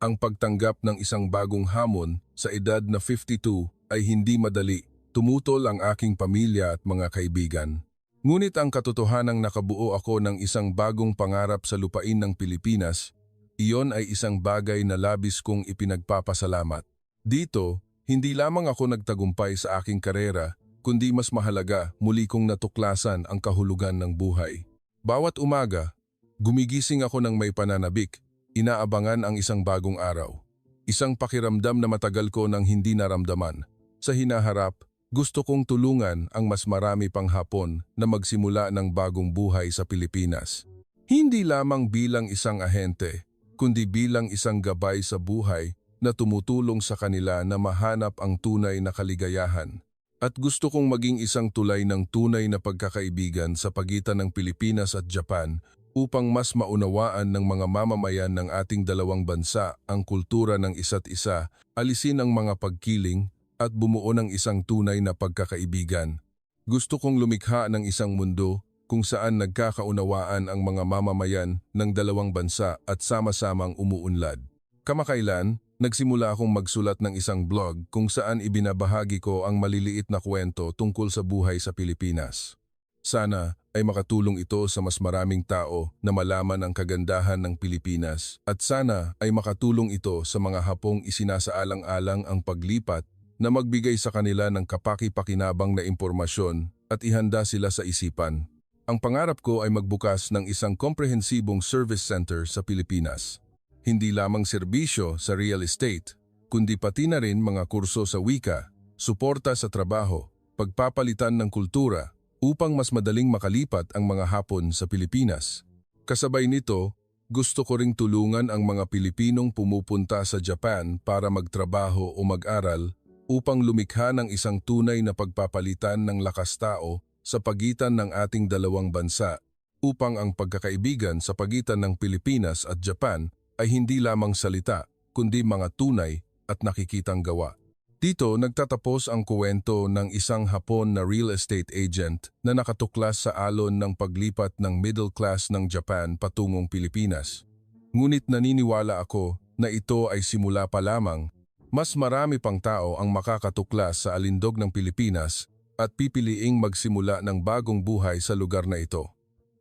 Ang pagtanggap ng isang bagong hamon sa edad na 52 ay hindi madali. Tumutol ang aking pamilya at mga kaibigan. Ngunit ang katotohanang nakabuo ako ng isang bagong pangarap sa lupain ng Pilipinas, iyon ay isang bagay na labis kong ipinagpapasalamat. Dito, hindi lamang ako nagtagumpay sa aking karera, kundi mas mahalaga muli kong natuklasan ang kahulugan ng buhay. Bawat umaga, gumigising ako ng may pananabik. Inaabangan ang isang bagong araw. Isang pakiramdam na matagal ko nang hindi naramdaman. Sa hinaharap, gusto kong tulungan ang mas marami pang Hapon na magsimula ng bagong buhay sa Pilipinas. Hindi lamang bilang isang ahente, kundi bilang isang gabay sa buhay na tumutulong sa kanila na mahanap ang tunay na kaligayahan. At gusto kong maging isang tulay ng tunay na pagkakaibigan sa pagitan ng Pilipinas at Japan upang mas maunawaan ng mga mamamayan ng ating dalawang bansa ang kultura ng isa't isa, alisin ang mga pagkiling at bumuo ng isang tunay na pagkakaibigan. Gusto kong lumikha ng isang mundo kung saan nagkakaunawaan ang mga mamamayan ng dalawang bansa at sama-samang umuunlad. Kamakailan, nagsimula akong magsulat ng isang blog kung saan ibinabahagi ko ang maliliit na kwento tungkol sa buhay sa Pilipinas. Sana ay makatulong ito sa mas maraming tao na malaman ang kagandahan ng Pilipinas at sana ay makatulong ito sa mga Hapong isinasaalang-alang ang paglipat na magbigay sa kanila ng kapaki-pakinabang na impormasyon at ihanda sila sa isipan. Ang pangarap ko ay magbukas ng isang komprehensibong service center sa Pilipinas. Hindi lamang serbisyo sa real estate, kundi pati na rin mga kurso sa wika, suporta sa trabaho, pagpapalitan ng kultura, upang mas madaling makalipat ang mga Hapon sa Pilipinas. Kasabay nito, gusto ko ring tulungan ang mga Pilipinong pumupunta sa Japan para magtrabaho o mag-aral upang lumikha ng isang tunay na pagpapalitan ng lakas tao sa pagitan ng ating dalawang bansa upang ang pagkakaibigan sa pagitan ng Pilipinas at Japan ay hindi lamang salita kundi mga tunay at nakikitang gawa. Dito nagtatapos ang kuwento ng isang Hapon na real estate agent na nakatuklas sa alon ng paglipat ng middle class ng Japan patungong Pilipinas. Ngunit naniniwala ako na ito ay simula pa lamang. Mas marami pang tao ang makakatuklas sa alindog ng Pilipinas at pipiliing magsimula ng bagong buhay sa lugar na ito.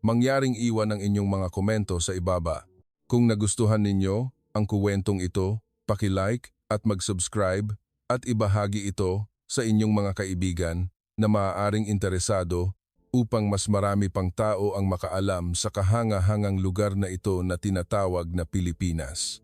Mangyaring iwan ang inyong mga komento sa ibaba. Kung nagustuhan ninyo ang kuwentong ito, paki-like at mag-subscribe at ibahagi ito sa inyong mga kaibigan na maaaring interesado upang mas marami pang tao ang makaalam sa kahanga-hangang lugar na ito na tinatawag na Pilipinas.